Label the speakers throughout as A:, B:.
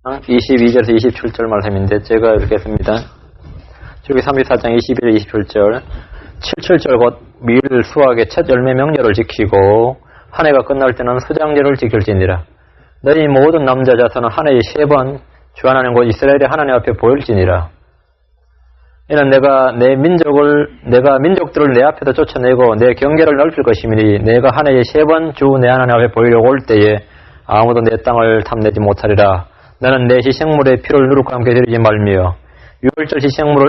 A: 22절에서 27절 말씀인데 제가 읽겠습니다. 출애굽기 34장 21, 27절 77절 곧 밀 수확의 첫 열매 명절을 지키고 한 해가 끝날 때는 수장절을 지킬지니라. 너희 모든 남자 자손은 한 해에 3번 주 하나님 곧 이스라엘의 하나님 앞에 보일지니라. 이는 내가 민족들을 내 앞에서 쫓아내고 내 경계를 넓힐 것이니 내가 한 해에 3번 주 내 하나님 앞에 보이려고 올 때에 아무도 내 땅을 탐내지 못하리라. 나는 내 희생물의 피를 누룩과 함께 드리지 말며 유월절 희생물을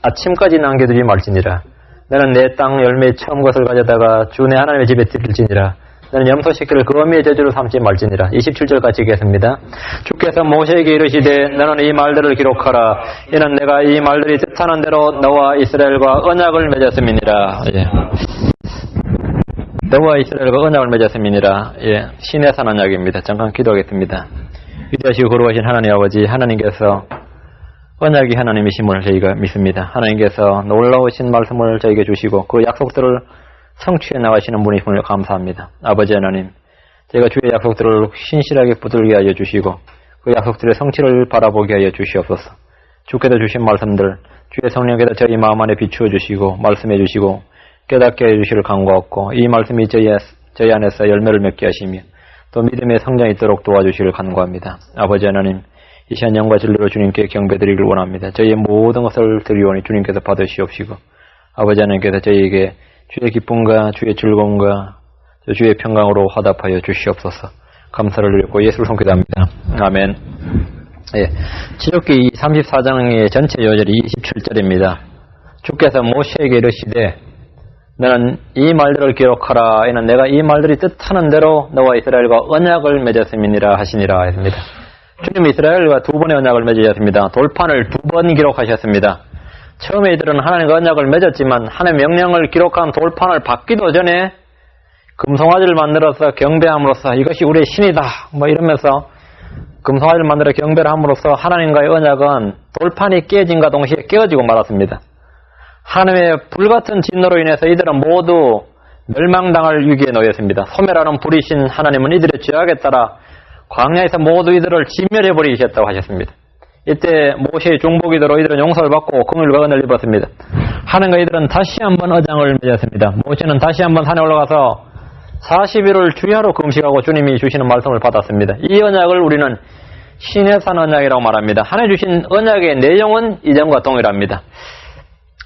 A: 아침까지 남겨두지 말지니라. 나는 내 땅 열매의 처음 것을 가져다가 주 내 하나님의 집에 드릴지니라. 나는 염소 새끼를 그 어미의 저주로 삼지 말지니라. 27절까지 읽겠습니다. 주께서 모세에게 이르시되 너는 이 말들을 기록하라. 이는 내가 이 말들이 뜻하는 대로 너와 이스라엘과 언약을 맺었음이니라. 예. 너와 이스라엘과 언약을 맺었음이니라. 예. 시내산 언약입니다. 잠깐 기도하겠습니다. 위대하시고 거룩하신 하나님 아버지, 하나님께서 언약이 하나님이심을 저희가 믿습니다. 하나님께서 놀라우신 말씀을 저에게 주시고 그 약속들을 성취해 나가시는 분이심을 감사합니다. 아버지 하나님, 저희가 주의 약속들을 신실하게 붙들게 하여 주시고 그 약속들의 성취를 바라보게 하여 주시옵소서. 주께서 주신 말씀들, 주의 성령께서 저희 마음 안에 비추어 주시고 말씀해 주시고 깨닫게 해 주시기를 간구하옵고 이 말씀이 저희 안에서 열매를 맺게 하시며 또 믿음의 성장이 있도록 도와주시기를 간구합니다. 아버지 하나님, 이 시간 영과 진리로 주님께 경배드리길 원합니다. 저희의 모든 것을 드리오니 주님께서 받으시옵시고 아버지 하나님께서 저희에게 주의 기쁨과 주의 즐거움과 주의 평강으로 화답하여 주시옵소서. 감사를 드리고 예수를 손기도합니다. 아멘. 예, 출애굽기 34장의 전체 요절이 27절입니다. 주께서 모세에게 이르시되 너는 이 말들을 기록하라. 이는 내가 이 말들이 뜻하는 대로 너와 이스라엘과 언약을 맺었음이니라 하시니라 했습니다. 주님 이스라엘과 2번의 언약을 맺으셨습니다. 돌판을 2번 기록하셨습니다. 처음에 이들은 하나님과 언약을 맺었지만 하나님의 명령을 기록한 돌판을 받기도 전에 금송아지를 만들어서 경배함으로써 이것이 우리의 신이다 이러면서 금송아지를 만들어 경배를 함으로써 하나님과의 언약은 돌판이 깨진과 동시에 깨어지고 말았습니다. 하나님의 불같은 진노로 인해서 이들은 모두 멸망당할 위기에 놓였습니다. 소멸하는 불이신 하나님은 이들의 죄악에 따라 광야에서 모두 이들을 진멸해버리셨다고 하셨습니다. 이때 모세의 중보기도로 이들은 용서를 받고 긍휼과 은혜를 입었습니다. 하나님과 이들은 다시 한번 언약을 맺었습니다. 모세는 다시 한번 산에 올라가서 40일을 주야로 금식하고 주님이 주시는 말씀을 받았습니다. 이 언약을 우리는 시내산 언약이라고 말합니다. 하나님 주신 언약의 내용은 이전과 동일합니다.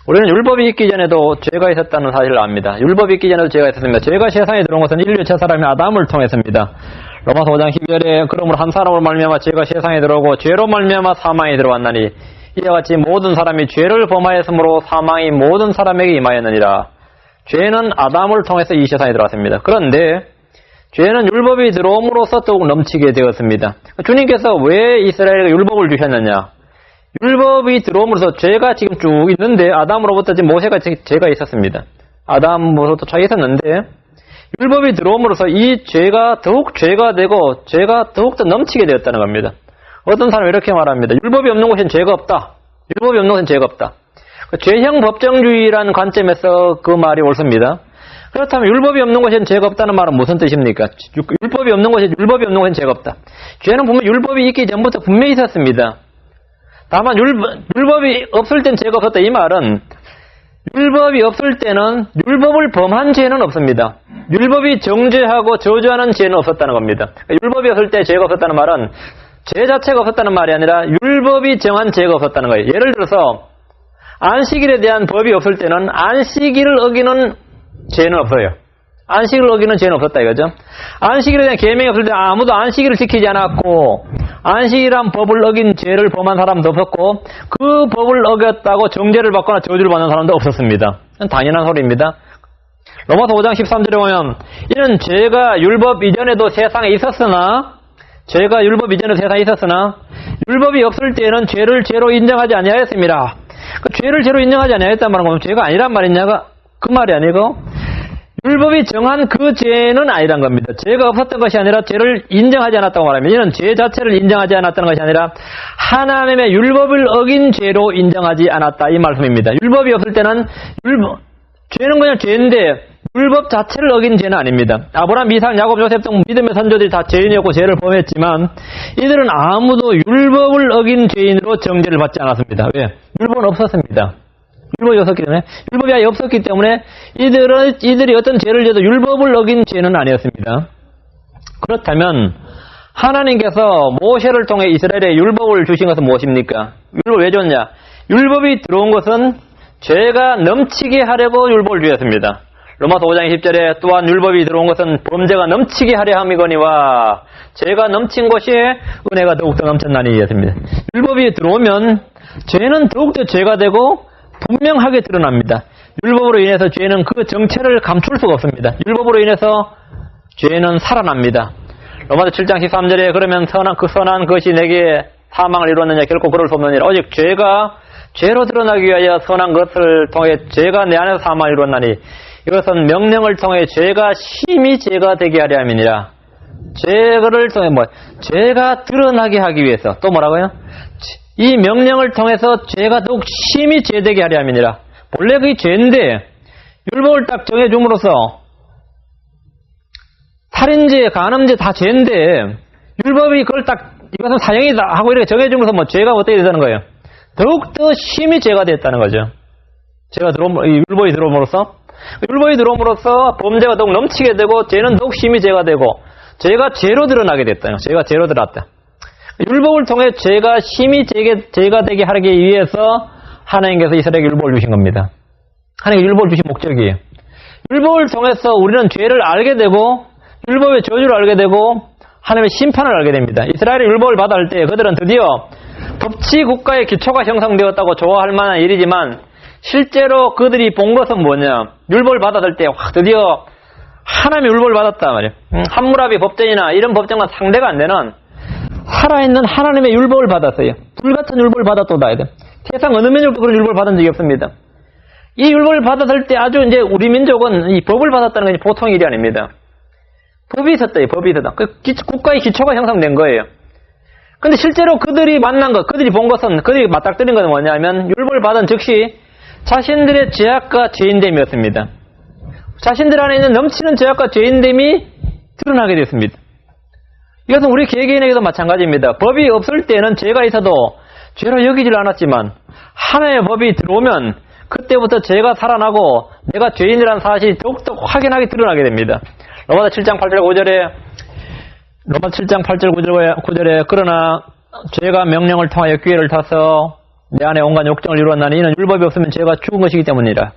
A: 우리는 율법이 있기 전에도 죄가 있었다는 사실을 압니다. 율법이 있기 전에도 죄가 있었습니다. 죄가 세상에 들어온 것은 인류 첫사람인 아담을 통해서입니다. 로마서 5장 12절에 그러므로 한 사람으로 말미암아 죄가 세상에 들어오고 죄로 말미암아 사망이 들어왔나니 이와 같이 모든 사람이 죄를 범하였으므로 사망이 모든 사람에게 임하였느니라. 죄는 아담을 통해서 이 세상에 들어왔습니다. 그런데 죄는 율법이 들어옴으로써 더욱 넘치게 되었습니다. 주님께서 왜 이스라엘에게 율법을 주셨느냐? 율법이 들어옴으로써 죄가 지금 쭉 있는데 아담으로부터 지금 모세가 죄가 있었습니다. 아담으로부터 죄가 있었는데 율법이 들어옴으로써 이 죄가 더욱 죄가 되고 죄가 더욱더 넘치게 되었다는 겁니다. 어떤 사람이 이렇게 말합니다. 율법이 없는 곳엔 죄가 없다. 율법이 없는 곳엔 죄가 없다. 죄형 법정주의라는 관점에서 그 말이 옳습니다. 그렇다면 율법이 없는 곳엔 죄가 없다는 말은 무슨 뜻입니까? 율법이 없는 곳엔 죄가 없다. 죄는 분명히 율법이 있기 전부터 분명히 있었습니다. 다만 율법이 없을 땐 죄가 없었다. 이 말은 율법이 없을 때는 율법을 범한 죄는 없습니다. 율법이 정죄하고 저주하는 죄는 없었다는 겁니다. 율법이 없을 때 죄가 없었다는 말은 죄 자체가 없었다는 말이 아니라 율법이 정한 죄가 없었다는 거예요. 예를 들어서 안식일에 대한 법이 없을 때는 안식일을 어기는 죄는 없어요. 안식일을 어기는 죄는 없었다 이거죠. 안식일에 대한 계명이 없을 때 아무도 안식일을 지키지 않았고 안식이란 법을 어긴 죄를 범한 사람도 없었고 그 법을 어겼다고 정죄를 받거나 저주를 받는 사람도 없었습니다. 당연한 소리입니다. 로마서 5장 13절에 보면 이는 죄가 율법 이전에도 세상에 있었으나 율법이 없을 때에는 죄를 죄로 인정하지 아니하였습니다. 그 죄를 죄로 인정하지 아니하였단 말은 그러면 죄가 아니란 말이냐가 그 말이 아니고 율법이 정한 그 죄는 아니란 겁니다. 죄가 없었던 것이 아니라 죄를 인정하지 않았다고 말합니다. 이는 죄 자체를 인정하지 않았다는 것이 아니라 하나님의 율법을 어긴 죄로 인정하지 않았다 이 말씀입니다. 율법이 없을 때는 죄는 그냥 죄인데 율법 자체를 어긴 죄는 아닙니다. 아브라함, 이삭, 야곱, 요셉 등 믿음의 선조들이 다 죄인이었고 죄를 범했지만 이들은 아무도 율법을 어긴 죄인으로 정죄를 받지 않았습니다. 왜? 율법은 없었습니다. 율법이 없었기 때문에, 율법이 아예 없었기 때문에 이들이 어떤 죄를 져도 율법을 어긴 죄는 아니었습니다. 그렇다면 하나님께서 모세를 통해 이스라엘에 율법을 주신 것은 무엇입니까? 율법을 왜 줬냐? 율법이 들어온 것은 죄가 넘치게 하려고 율법을 주었습니다. 로마서 5장 10절에 또한 율법이 들어온 것은 범죄가 넘치게 하려 함이거니와 죄가 넘친 곳에 은혜가 더욱더 넘쳤나니 이었습니다. 율법이 들어오면 죄는 더욱더 죄가 되고 분명하게 드러납니다. 율법으로 인해서 죄는 그 정체를 감출 수가 없습니다. 율법으로 인해서 죄는 살아납니다. 로마서 7장 13절에 그러면 선한 것이 내게 사망을 이루었느냐 결코 그럴 수 없느니라. 오직 죄가 죄로 드러나기 위하여 선한 것을 통해 죄가 내 안에서 사망을 이루었나니 이것은 명령을 통해 죄가 심히 죄가 되게 하려 함이니라. 죄를 통해 죄가 드러나게 하기 위해서. 또 뭐라고요? 이 명령을 통해서 죄가 더욱 심히 죄되게 하려 함이니라. 본래 그게 죄인데 율법을 딱 정해줌으로써 살인죄, 간음죄 다 죄인데 율법이 그걸 딱 이것은 사형이다 하고 이렇게 정해줌으로써 죄가 어떻게 되는 거예요? 더욱더 심히 죄가 됐다는 거죠. 율법이 들어옴으로써 범죄가 더욱 넘치게 되고 죄는 더욱 심히 죄가 되고 죄가 죄로 드러나게 됐다. 죄가 죄로 드러났다. 율법을 통해 죄가 심히 죄가 되게 하기 위해서 하나님께서 이스라엘에게 율법을 주신 겁니다. 하나님께 율법을 주신 목적이에요. 율법을 통해서 우리는 죄를 알게 되고 율법의 저주를 알게 되고 하나님의 심판을 알게 됩니다. 이스라엘이 율법을 받을 때 그들은 드디어 법치 국가의 기초가 형성되었다고 좋아할 만한 일이지만 실제로 그들이 본 것은 뭐냐? 율법을 받았을 때 드디어 하나님의 율법을 받았단 말이에요. 함무라비 법전이나 이런 법전과 상대가 안 되는 살아있는 하나님의 율법을 받았어요. 불같은 율법을 받았도다. 세상 어느 민족도 그런 율법을 받은 적이 없습니다. 이 율법을 받았을 때 아주 이제 우리 민족은 이 법을 받았다는 건 보통 일이 아닙니다. 법이 있었다. 국가의 기초가 형성된 거예요. 근데 실제로 그들이 만난 것, 그들이 본 것은, 그들이 맞닥뜨린 것은 뭐냐면 율법을 받은 즉시 자신들의 죄악과 죄인됨이었습니다. 자신들 안에 있는 넘치는 죄악과 죄인됨이 드러나게 됐습니다. 이것은 우리 개개인에게도 마찬가지입니다. 법이 없을 때는 죄가 있어도 죄로 여기질 않았지만 하나님의 법이 들어오면 그때부터 죄가 살아나고 내가 죄인이라는 사실이 더욱더 확연하게 드러나게 됩니다. 로마서 7장 8절 9절에 그러나 죄가 명령을 통하여 기회를 타서 내 안에 온갖 욕정을 이루었나니 이는 율법이 없으면 죄가 죽은 것이기 때문이라.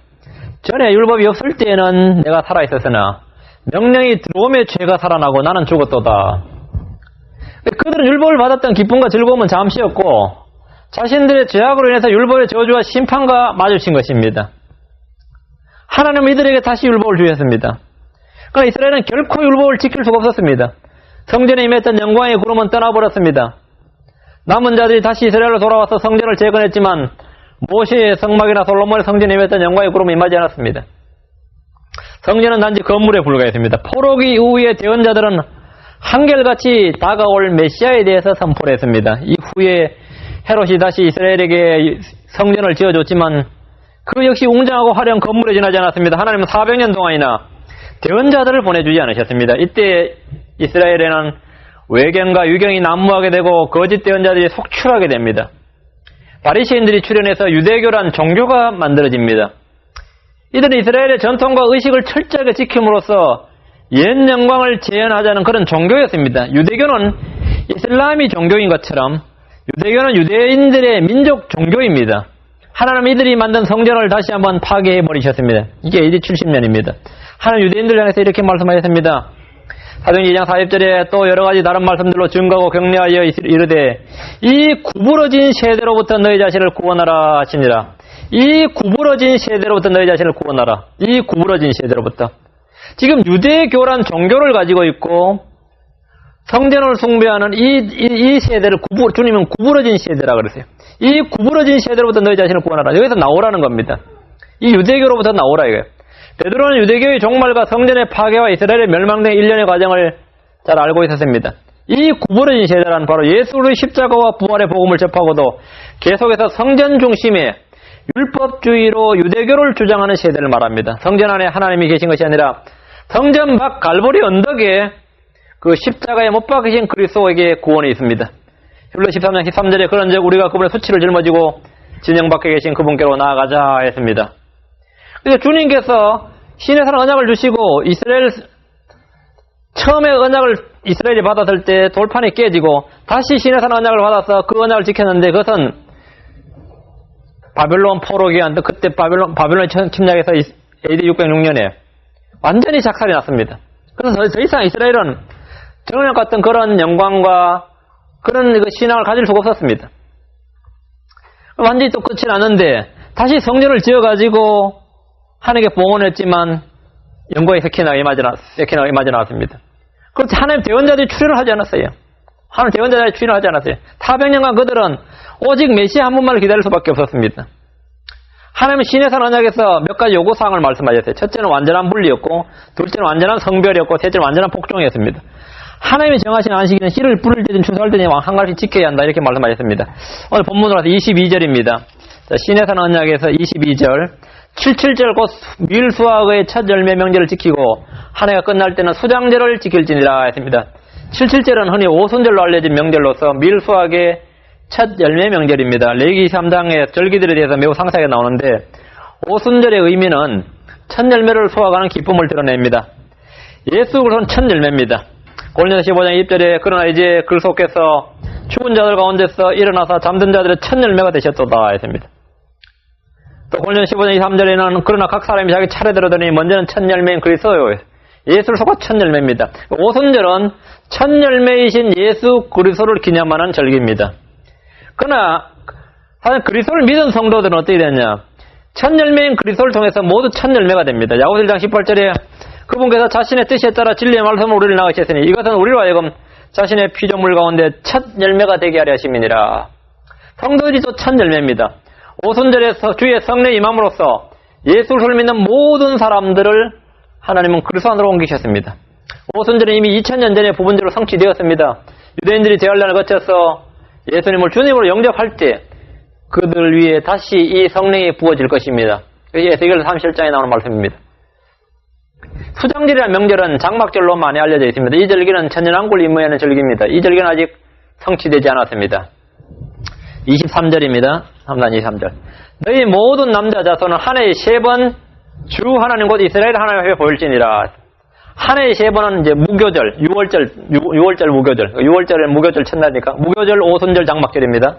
A: 전에 율법이 없을 때에는 내가 살아있었으나 명령이 들어오면 죄가 살아나고 나는 죽었도다. 그들은 율법을 받았던 기쁨과 즐거움은 잠시였고 자신들의 죄악으로 인해서 율법의 저주와 심판과 마주친 것입니다. 하나님은 이들에게 다시 율법을 주셨습니다. 그러나 이스라엘은 결코 율법을 지킬 수가 없었습니다. 성전에 임했던 영광의 구름은 떠나버렸습니다. 남은 자들이 다시 이스라엘로 돌아와서 성전을 재건했지만 모세의 성막이나 솔로몬의 성전에 임했던 영광의 구름은 임하지 않았습니다. 성전은 단지 건물에 불과했습니다. 포로기 이후에 대언자들은 한결같이 다가올 메시아에 대해서 선포를 했습니다. 이후에 헤롯이 다시 이스라엘에게 성전을 지어줬지만 그 역시 웅장하고 화려한 건물에 지나지 않았습니다. 하나님은 400년 동안이나 대언자들을 보내주지 않으셨습니다. 이때 이스라엘에는 외경과 유경이 난무하게 되고 거짓 대언자들이 속출하게 됩니다. 바리새인들이 출현해서 유대교란 종교가 만들어집니다. 이들은 이스라엘의 전통과 의식을 철저하게 지킴으로써 옛 영광을 재현하자는 그런 종교였습니다. 유대교는 이슬람이 종교인 것처럼 유대교는 유대인들의 민족 종교입니다. 하나님 이들이 만든 성전을 다시 한번 파괴해버리셨습니다. 이게 AD 70년입니다. 하나님 유대인들 향해서 이렇게 말씀하셨습니다. 사도행전 2장 40절에 또 여러가지 다른 말씀들로 증거하고 격려하여 이르되 이 구부러진 세대로부터 너희 자신을 구원하라 하시니라. 이 구부러진 세대로부터 너희 자신을 구원하라. 이 구부러진 세대로부터. 지금 유대교란 종교를 가지고 있고 성전을 숭배하는 이 세대를 주님은 구부러진 세대라 그랬어요. 이 구부러진 세대로부터 너희 자신을 구원하라. 여기서 나오라는 겁니다. 이 유대교로부터 나오라 이거예요. 베드로는 유대교의 종말과 성전의 파괴와 이스라엘의 멸망된 일련의 과정을 잘 알고 있었습니다. 이 구부러진 세대란 바로 예수의 십자가와 부활의 복음을 접하고도 계속해서 성전 중심의 율법주의로 유대교를 주장하는 세대를 말합니다. 성전 안에 하나님이 계신 것이 아니라 성전 밖 갈보리 언덕에 그 십자가에 못 박히신 그리스도에게 구원이 있습니다. 율로 13장 13절에 그런즉 우리가 그분의 수치를 짊어지고 진영 밖에 계신 그분께로 나아가자 했습니다. 그래서 주님께서 신의 산 언약을 주시고 이스라엘 처음에 언약을 이스라엘이 받았을 때 돌판이 깨지고 다시 신의 산 언약을 받아서 그 언약을 지켰는데 그것은 바벨론 포로기 한데 그때 바벨론이 침략해서 AD 606년에 완전히 작살이 났습니다. 그래서 더 이상 이스라엘은 정언약 같은 그런 영광과 그런 신앙을 가질 수가 없었습니다. 완전히 또 끝이 났는데 다시 성전을 지어가지고 하나님께 봉헌했지만 영광의 세키나가 임하지 않았습니다. 그렇지 하나님 대언자들이 출현을 하지 않았어요. 하나님 대언자들이 출현을 하지 않았어요. 400년간 그들은 오직 메시아 한 분만을 기다릴 수밖에 없었습니다. 하나님은 신의 산 언약에서 몇 가지 요구사항을 말씀하셨어요. 첫째는 완전한 분리였고, 둘째는 완전한 성별이었고, 셋째는 완전한 복종이었습니다. 하나님이 정하신 안식일은 씨를 뿌릴 때든 추수할 때든 한 가지 지켜야 한다 이렇게 말씀하셨습니다. 오늘 본문으로 와서 22절입니다. 신의 산 언약에서 22절 77절 곧 밀수확의 첫 열매 명절을 지키고 한 해가 끝날 때는 수장절을 지킬지니라 했습니다. 77절은 흔히 오순절로 알려진 명절로서 밀수확의 첫 열매 명절입니다. 레위기 3장의 절기들에 대해서 매우 상세하게 나오는데 오순절의 의미는 첫 열매를 수확하는 기쁨을 드러냅니다. 예수 그리스도는 첫 열매입니다. 고린도서 15장 2절에 그러나 이제 그리스도께서 죽은 자들 가운데서 일어나서 잠든 자들의 첫 열매가 되셨도다 했습니다. 또 고린도서 15장 23절에는 그러나 각 사람이 자기 차례대로 되니 먼저는 첫 열매인 그리스도요. 예수를 속아 첫 열매입니다. 오순절은 첫 열매이신 예수 그리스도를 기념하는 절기입니다. 그러나 사실 그리스도를 믿은 성도들은 어떻게 되느냐? 첫 열매인 그리스도를 통해서 모두 첫 열매가 됩니다. 야고보서 1장 18절에 그분께서 자신의 뜻에 따라 진리의 말씀으로 우리를 나가셨으니 이것은 우리로 하여금 자신의 피조물 가운데 첫 열매가 되게 하려 하심이니라. 성도들이 또 첫 열매입니다. 오순절에서 주의 성령 임함으로써 예수를 믿는 모든 사람들을 하나님은 그리스도 안으로 옮기셨습니다. 오순절은 이미 2000년 전에 부분적으로 성취되었습니다. 유대인들이 대환란을 거쳐서 예수님을 주님으로 영접할 때 그들 위에 다시 이 성령이 부어질 것입니다. 에스겔 37장에 나오는 말씀입니다. 수장절이라는 명절은 장막절로 많이 알려져 있습니다. 이 절기는 천년왕국을 임무하는 절기입니다. 이 절기는 아직 성취되지 않았습니다. 23절입니다. 3단 23절. 너희 모든 남자 자손은 한 해에 3번 주 하나님 곧 이스라엘 하나님 앞에 보일지니라. 한 해에 3번은 이제 무교절, 6월절 무교절. 6월절은 무교절 첫날이니까 무교절, 오순절, 장막절입니다.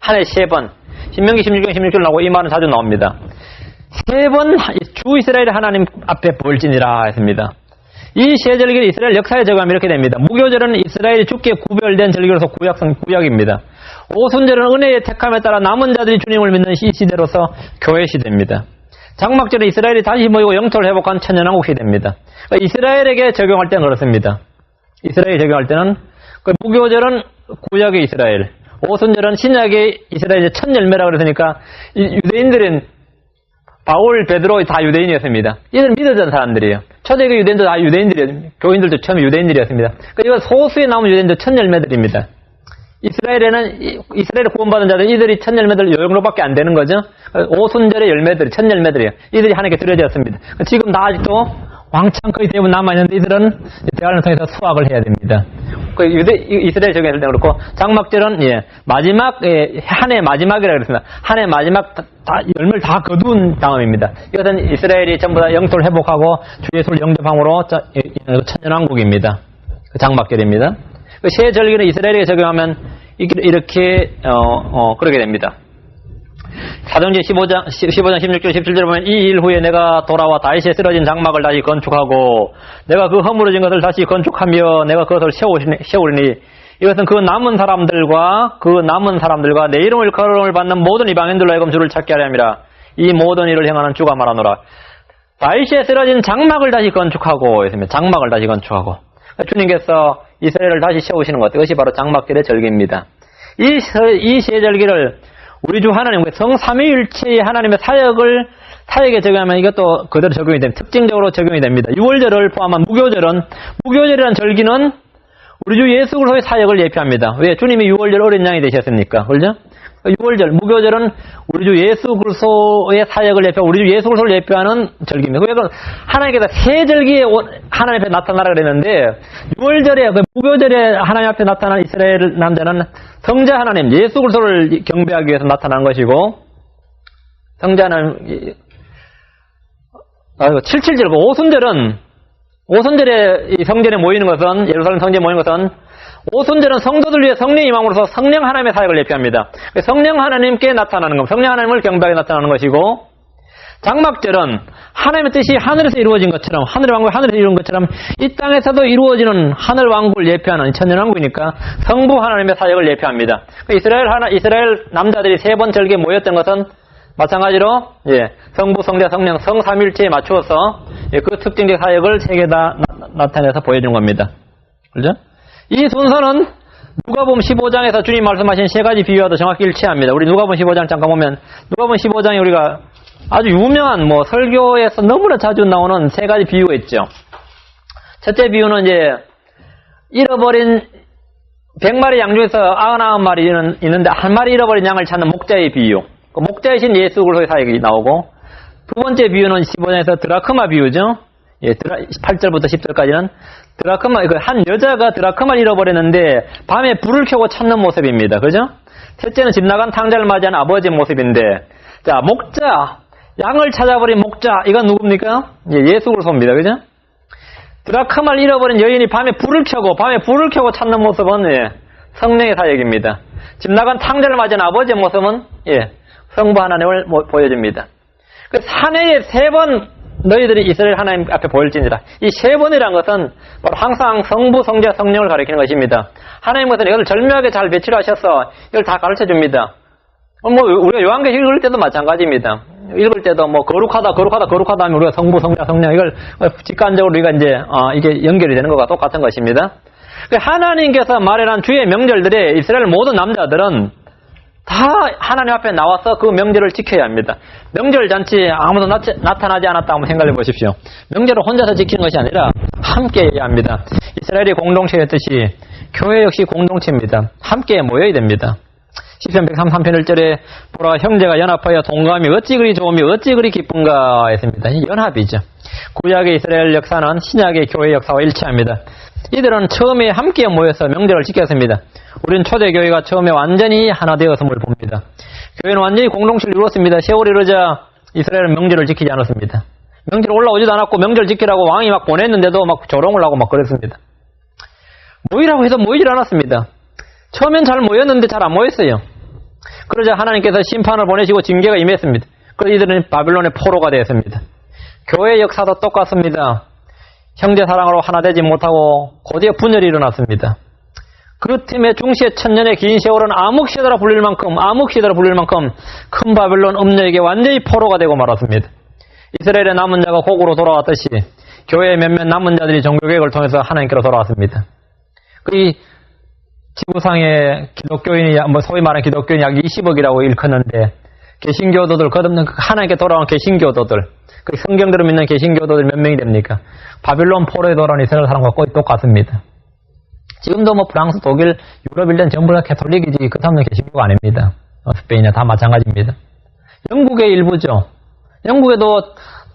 A: 한 해에 3번. 신명기 16장 16절 나오고 이 말은 자주 나옵니다. 3번 주 이스라엘 하나님 앞에 보일지니라 했습니다. 이 세 절기를 이스라엘 역사에 적용하면 이렇게 됩니다. 무교절은 이스라엘이 주께 구별된 절기로서 구약입니다. 오순절은 은혜의 택함에 따라 남은 자들이 주님을 믿는 이 시대로서 교회 시대입니다. 장막절은 이스라엘이 다시 모이고 영토를 회복한 천년왕국 시대입니다. 그러니까 이스라엘에게 적용할 때는 그렇습니다. 이스라엘에 적용할 때는 무교절은 구약의 이스라엘, 오순절은 신약의 이스라엘의 첫 열매라고 그랬으니까 유대인들은 바울, 베드로 다 유대인이었습니다. 이들은 믿어진 사람들이에요. 초대교회 유대인도 다 유대인들이었습니다. 교인들도 처음에 유대인들이었습니다. 그러니까 이건 소수의 남은 유대인들 첫 열매들입니다. 이스라엘에 구원받은 자들 이들이 첫 열매들 요 정도밖에 안 되는 거죠. 오순절의 열매들이 첫 열매들이에요. 이들이 하나님께 드려졌습니다. 지금 다 아직도 왕창 거의 대부분 남아있는데 이들은 대화를 통해서 수확을 해야 됩니다. 이스라엘 적용했을 때 그렇고 장막절은 마지막 한 해 마지막이라고 그랬습니다. 한 해 마지막 다 열매를 다 거둔 다음입니다. 이것은 이스라엘이 전부 다 영토를 회복하고 주 예수를 영접함으로 천년왕국입니다. 장막절입니다. 그 세 절기는 이스라엘에게 적용하면 이렇게 그렇게 됩니다. 사도행전 15장 16절 17절 보면 이 일 후에 내가 돌아와 다윗에 쓰러진 장막을 다시 건축하고 내가 그 허물어진 것을 다시 건축하며 내가 그것을 세우리니 이것은 그 남은 사람들과 내 이름을 거론을 받는 모든 이방인들로 하여금 주를 찾게 하려 함이라. 이 모든 일을 행하는 주가 말하노라. 다윗에 쓰러진 장막을 다시 건축하고 했습니다. 장막을 다시 건축하고 주님께서 이스라엘을 다시 세우시는 것, 이것이 바로 장막절의 절기입니다. 이 세 절기를 우리 주 하나님, 성삼위일체의 하나님의 사역에 적용하면 이것도 그대로 적용이 됩니다. 특징적으로 적용이 됩니다. 6월절을 포함한 무교절이라는 절기는 우리 주 예수 그리스도의 사역을 예표합니다. 왜? 주님이 6월절 어린 양이 되셨습니까? 그렇죠? 유월절, 무교절은 우리 주 예수 그리스도의 사역을 예표, 우리 주 예수 그리스도를 예표하는 절기입니다. 그래서 하나님께서 세 절기에 하나님 앞에 나타나라 그랬는데, 유월절에, 무교절에 하나님 앞에 나타난 이스라엘 남자는 성자 하나님, 예수 그리스도를 경배하기 위해서 나타난 것이고, 성자는 77절, 오순절에 이 성전에 모이는 것은, 예루살렘 성전에 모이는 것은, 오순절은 성도들 위해 성령 임함으로써 성령 하나님의 사역을 예표합니다. 성령 하나님께 나타나는 것, 성령 하나님을 경배하게 나타나는 것이고, 장막절은 하나님의 뜻이 하늘에서 이루어진 것처럼, 하늘의 왕국이 하늘에서 이루어진 것처럼 이 땅에서도 이루어지는 하늘 왕국을 예표하는 천년왕국이니까 성부 하나님의 사역을 예표합니다. 이스라엘 남자들이 세 번 절기에 모였던 것은 마찬가지로 성부, 성자, 성령, 성삼일체에 맞추어서 그 특징적 사역을 세 개 다 나타내서 보여주는 겁니다. 그렇죠? 이 순서는 누가복음 15장에서 주님 말씀하신 세 가지 비유와도 정확히 일치합니다. 우리 누가복음 15장 잠깐 보면, 누가복음 15장에 우리가 아주 유명한 설교에서 너무나 자주 나오는 세 가지 비유가 있죠. 첫째 비유는 잃어버린 100마리 양 중에서 99마리는 있는데 한 마리 잃어버린 양을 찾는 목자의 비유. 그 목자이신 예수 그리스도의 사역이 나오고, 두 번째 비유는 15장에서 드라크마 비유죠. 8절부터 10절까지는 드라크마, 한 여자가 드라크마를 잃어버렸는데 밤에 불을 켜고 찾는 모습입니다. 그죠? 셋째는 집 나간 탕자를 맞이한 아버지의 모습인데, 자, 목자, 양을 찾아버린 목자, 이건 누굽니까? 예수 그리스도입니다. 그죠? 드라크마를 잃어버린 여인이 밤에 불을 켜고 찾는 모습은 성령의 사역입니다. 집 나간 탕자를 맞이한 아버지의 모습은 성부 하나님을 보여줍니다. 그 사내에 세 번 너희들이 이스라엘 하나님 앞에 보일지니라. 이 세 번이란 것은 바로 항상 성부, 성자, 성령을 가리키는 것입니다. 하나님께서는 이것을 절묘하게 잘 배치를 하셔서 이걸 다 가르쳐 줍니다. 우리가 요한계시록 읽을 때도 마찬가지입니다. 읽을 때도 거룩하다 하면 우리가 성부, 성자, 성령, 이걸 직관적으로 우리가 이게 연결이 되는 것과 똑같은 것입니다. 하나님께서 말해놓은 주의 명절들에 이스라엘 모든 남자들은 다 하나님 앞에 나와서 그 명절을 지켜야 합니다. 명절 잔치에 아무도 나타나지 않았다 한번 생각해 보십시오. 명절을 혼자서 지키는 것이 아니라 함께 해야 합니다. 이스라엘이 공동체였듯이 교회 역시 공동체입니다. 함께 모여야 됩니다. 시편 133편 1절에 보라 형제가 연합하여 동감이 어찌 그리 좋으며 어찌 그리 기쁜가 했습니다. 이 연합이죠. 구약의 이스라엘 역사는 신약의 교회 역사와 일치합니다. 이들은 처음에 함께 모여서 명절을 지켰습니다. 우리는 초대교회가 처음에 완전히 하나 되었음을 봅니다. 교회는 완전히 공동체를 이루었습니다. 세월이 이르자 이스라엘은 명절을 지키지 않았습니다. 명절 올라오지도 않았고 명절 지키라고 왕이 막 보냈는데도 막 조롱을 하고 막 그랬습니다. 모이라고 해서 모이질 않았습니다. 처음엔 잘 모였는데 잘 안 모였어요. 그러자 하나님께서 심판을 보내시고 징계가 임했습니다. 그래서 이들은 바빌론의 포로가 되었습니다. 교회 역사도 똑같습니다. 형제 사랑으로 하나 되지 못하고 곧이어 분열이 일어났습니다. 그 틈에 중시의 천년의 긴 세월은 암흑시대라 불릴 만큼 큰 바빌론 음녀에게 완전히 포로가 되고 말았습니다. 이스라엘의 남은 자가 곡으로 돌아왔듯이 교회의 몇몇 남은 자들이 종교개혁을 통해서 하나님께로 돌아왔습니다. 그 지구상의 기독교인이 소위 말하는 기독교인이 약 20억이라고 일컫는데 개신교도들 거듭난 하나님께 돌아온 개신교도들 그 성경대로 믿는 개신교도들 몇 명이 됩니까? 바빌론 포로에 돌아온 이스라엘 사람과 거의 똑같습니다. 지금도 프랑스, 독일, 유럽 일단 전부 다 캐톨릭이지 그 사람은 개신교가 아닙니다. 스페인이나 다 마찬가지입니다. 영국의 일부죠. 영국에도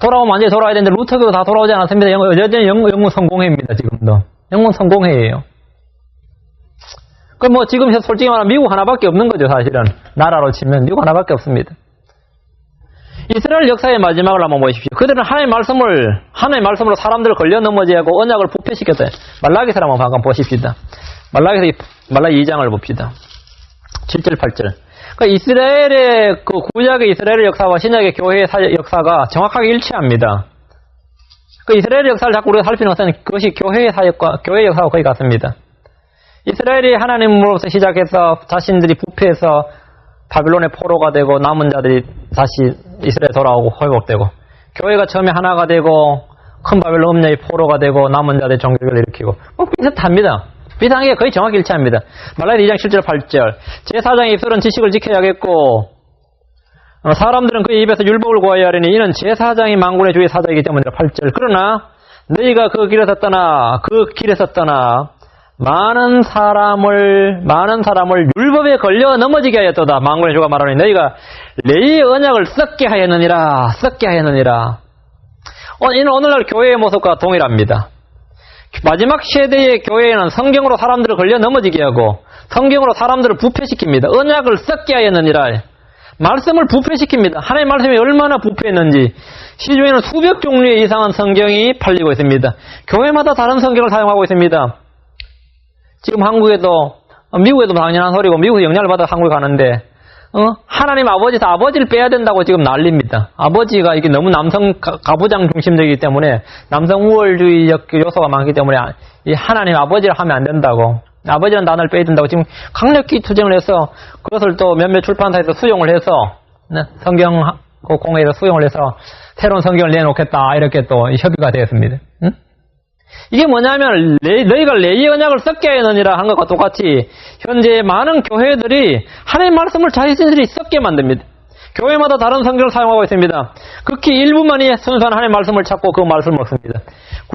A: 돌아오면 완전히 돌아와야 되는데 루터교도 다 돌아오지 않았습니다. 여전히 영국 성공회입니다. 지금도. 영국 성공회예요. 지금 솔직히 말하면 미국 하나밖에 없는 거죠, 사실은. 나라로 치면 미국 하나밖에 없습니다. 이스라엘 역사의 마지막을 한번 보십시오. 그들은 하나님의 말씀으로 사람들을 걸려 넘어지게 하고 언약을 부패시켰다. 말라기서 한번 잠깐 보십시다. 말라기 2장을 봅시다. 7절, 8절. 이스라엘의, 구약의 이스라엘의 역사와 신약의 교회의 역사가 정확하게 일치합니다. 이스라엘의 역사를 자꾸 우리가 살피는 것은 그것이 교회의 사역과 교회의 역사와 거의 같습니다. 이스라엘이 하나님으로부터 시작해서 자신들이 부패해서 바빌론의 포로가 되고 남은 자들이 다시 이스라엘에 돌아오고 회복되고 교회가 처음에 하나가 되고 큰 바빌론 음녀의 포로가 되고 남은 자들의 종교를 일으키고 비슷합니다. 비슷한 게 거의 정확히 일치합니다. 말라기 2장 7절 8절 제사장의 입술은 지식을 지켜야겠고 사람들은 그의 입에서 율법을 구하여야 하리니 이는 제사장이 만군의 주의 사자이기 때문이라. 8절 그러나 너희가 그 길에서 떠나 많은 사람을 율법에 걸려 넘어지게 하였도다. 만군의 주가 말하니 너희가 레위의 언약을 썩게 하였느니라. 이는 오늘날 교회의 모습과 동일합니다. 마지막 세대의 교회에는 성경으로 사람들을 걸려 넘어지게 하고 성경으로 사람들을 부패시킵니다. 언약을 썩게 하였느니라. 말씀을 부패시킵니다. 하나님의 말씀이 얼마나 부패했는지 시중에는 수백 종류의 이상한 성경이 팔리고 있습니다. 교회마다 다른 성경을 사용하고 있습니다. 지금 한국에도, 미국에도 당연한 소리고, 미국에서 영향을 받아 한국에 가는데, 하나님 아버지를 빼야 된다고 지금 난립니다. 아버지가 이게 너무 남성 가부장 중심적이기 때문에, 남성 우월주의적 요소가 많기 때문에, 이 하나님 아버지를 하면 안 된다고, 아버지라는 단어를 빼야 된다고 지금 강력히 투쟁을 해서, 그것을 또 몇몇 출판사에서 수용을 해서, 성경 공회에서 수용을 해서, 새로운 성경을 내놓겠다, 이렇게 또 협의가 되었습니다. 이게 뭐냐면 너희가 레위 언약을 썩게 하느니라 한 것과 똑같이 현재 많은 교회들이 하나님의 말씀을 자신들이 썩게 만듭니다. 교회마다 다른 성경을 사용하고 있습니다. 극히 일부만이 순수한 하나님의 말씀을 찾고 그 말씀을 먹습니다.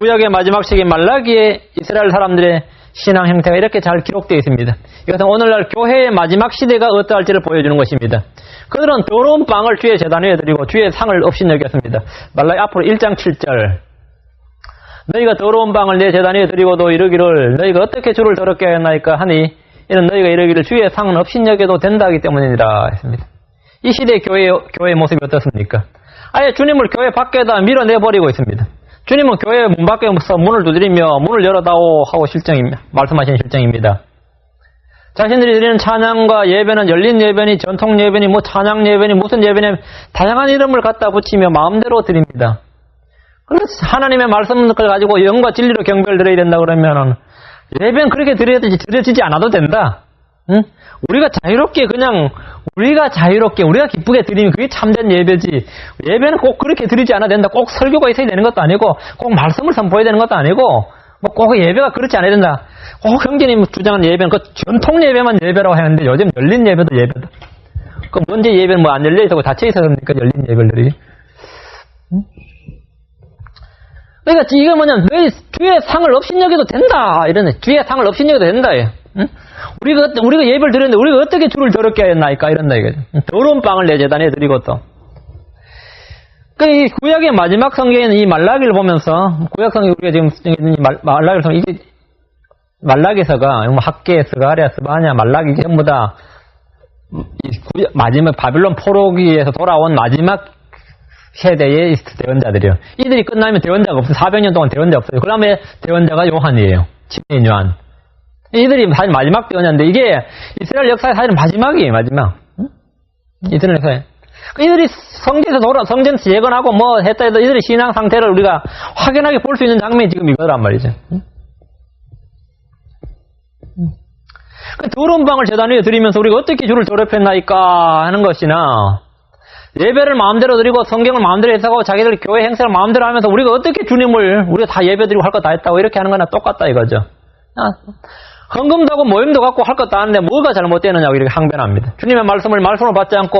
A: 구약의 마지막 시기 말라기에 이스라엘 사람들의 신앙 형태가 이렇게 잘 기록되어 있습니다. 이것은 오늘날 교회의 마지막 시대가 어떠할지를 보여주는 것입니다. 그들은 더러운 빵을 주의 제단 위에 드리고 주의 상을 업신여겼습니다. 말라기 앞으로 1장 7절 너희가 더러운 빵을 내 제단 위에 드리고도 이르기를 너희가 어떻게 주를 더럽게 하였나이까 하니 이는 너희가 이르기를 주의 상은 업신여겨도 된다 하기 때문이니라 했습니다. 이 시대의 교회의 모습이 어떻습니까? 아예 주님을 교회 밖에다 밀어내버리고 있습니다. 주님은 교회 문 밖에서 문을 두드리며 문을 열어다오 하고 말씀하시는 실정입니다. 자신들이 드리는 찬양과 예배는 열린 예배니 전통 예배니 찬양 예배니 무슨 예배니 다양한 이름을 갖다 붙이며 마음대로 드립니다. 그래서 하나님의 말씀을 가지고 영과 진리로 경배를 드려야 된다 그러면은 예배는 그렇게 드려지지 않아도 된다. 응? 우리가 자유롭게 우리가 기쁘게 드리면 그게 참된 예배지. 예배는 꼭 그렇게 드리지 않아도 된다. 꼭 설교가 있어야 되는 것도 아니고 꼭 말씀을 선포해야 되는 것도 아니고 꼭 예배가 그렇지 않아야 된다. 꼭 형제님 주장한 예배는 그 전통 예배만 예배라고 하는데 요즘 열린 예배도 예배다. 그 언제 예배는 안 열려 있고 닫혀 있었습니까? 열린 예배들이. 응? 그러니까 이게 뭐냐면 너희 주의 상을 업신여겨도 된다 이러네. 주의 상을 업신여겨도 된다. 응? 우리가 예배를 드렸는데 우리가 어떻게 주를 더럽게 하였나이까 이런다 이거죠. 더러운 빵을 내 제단에 드리고 또. 이 구약의 마지막 성경에는 이 말라기를 보면서 구약 성경 우리가 지금 말라기를 보면 이게 말라기서가 학계, 스가랴, 스바냐, 말라기 전부 다 마지막 바빌론 포로기에서 돌아온 마지막 세대의 대언자들이에요. 이들이 끝나면 대언자가 없어요. 400년 동안 대언자 없어요. 그 다음에 대언자가 요한이에요. 침례인 요한. 이들이 사실 마지막 대언자인데 이게 이스라엘 역사의 사실은 마지막이에요. 마지막. 응? 이스라엘 역사에. 이들이 성전에서 재건하고 했다 해도 이들의 신앙 상태를 우리가 확연하게 볼 수 있는 장면이 지금 이거란 말이죠. 응? 더러운 빵을 제단 위에 드리면서 우리가 어떻게 주를 더럽혔나이까 하는 것이나 예배를 마음대로 드리고 성경을 마음대로 해석하고 자기들 교회 행사를 마음대로 하면서 우리가 어떻게 주님을 우리가 다 예배드리고 할 것 다 했다고 이렇게 하는 거나 똑같다 이거죠. 헌금도 하고 모임도 갖고 할 것 다 하는데 뭐가 잘못되느냐고 이렇게 항변합니다. 주님의 말씀으로 받지 않고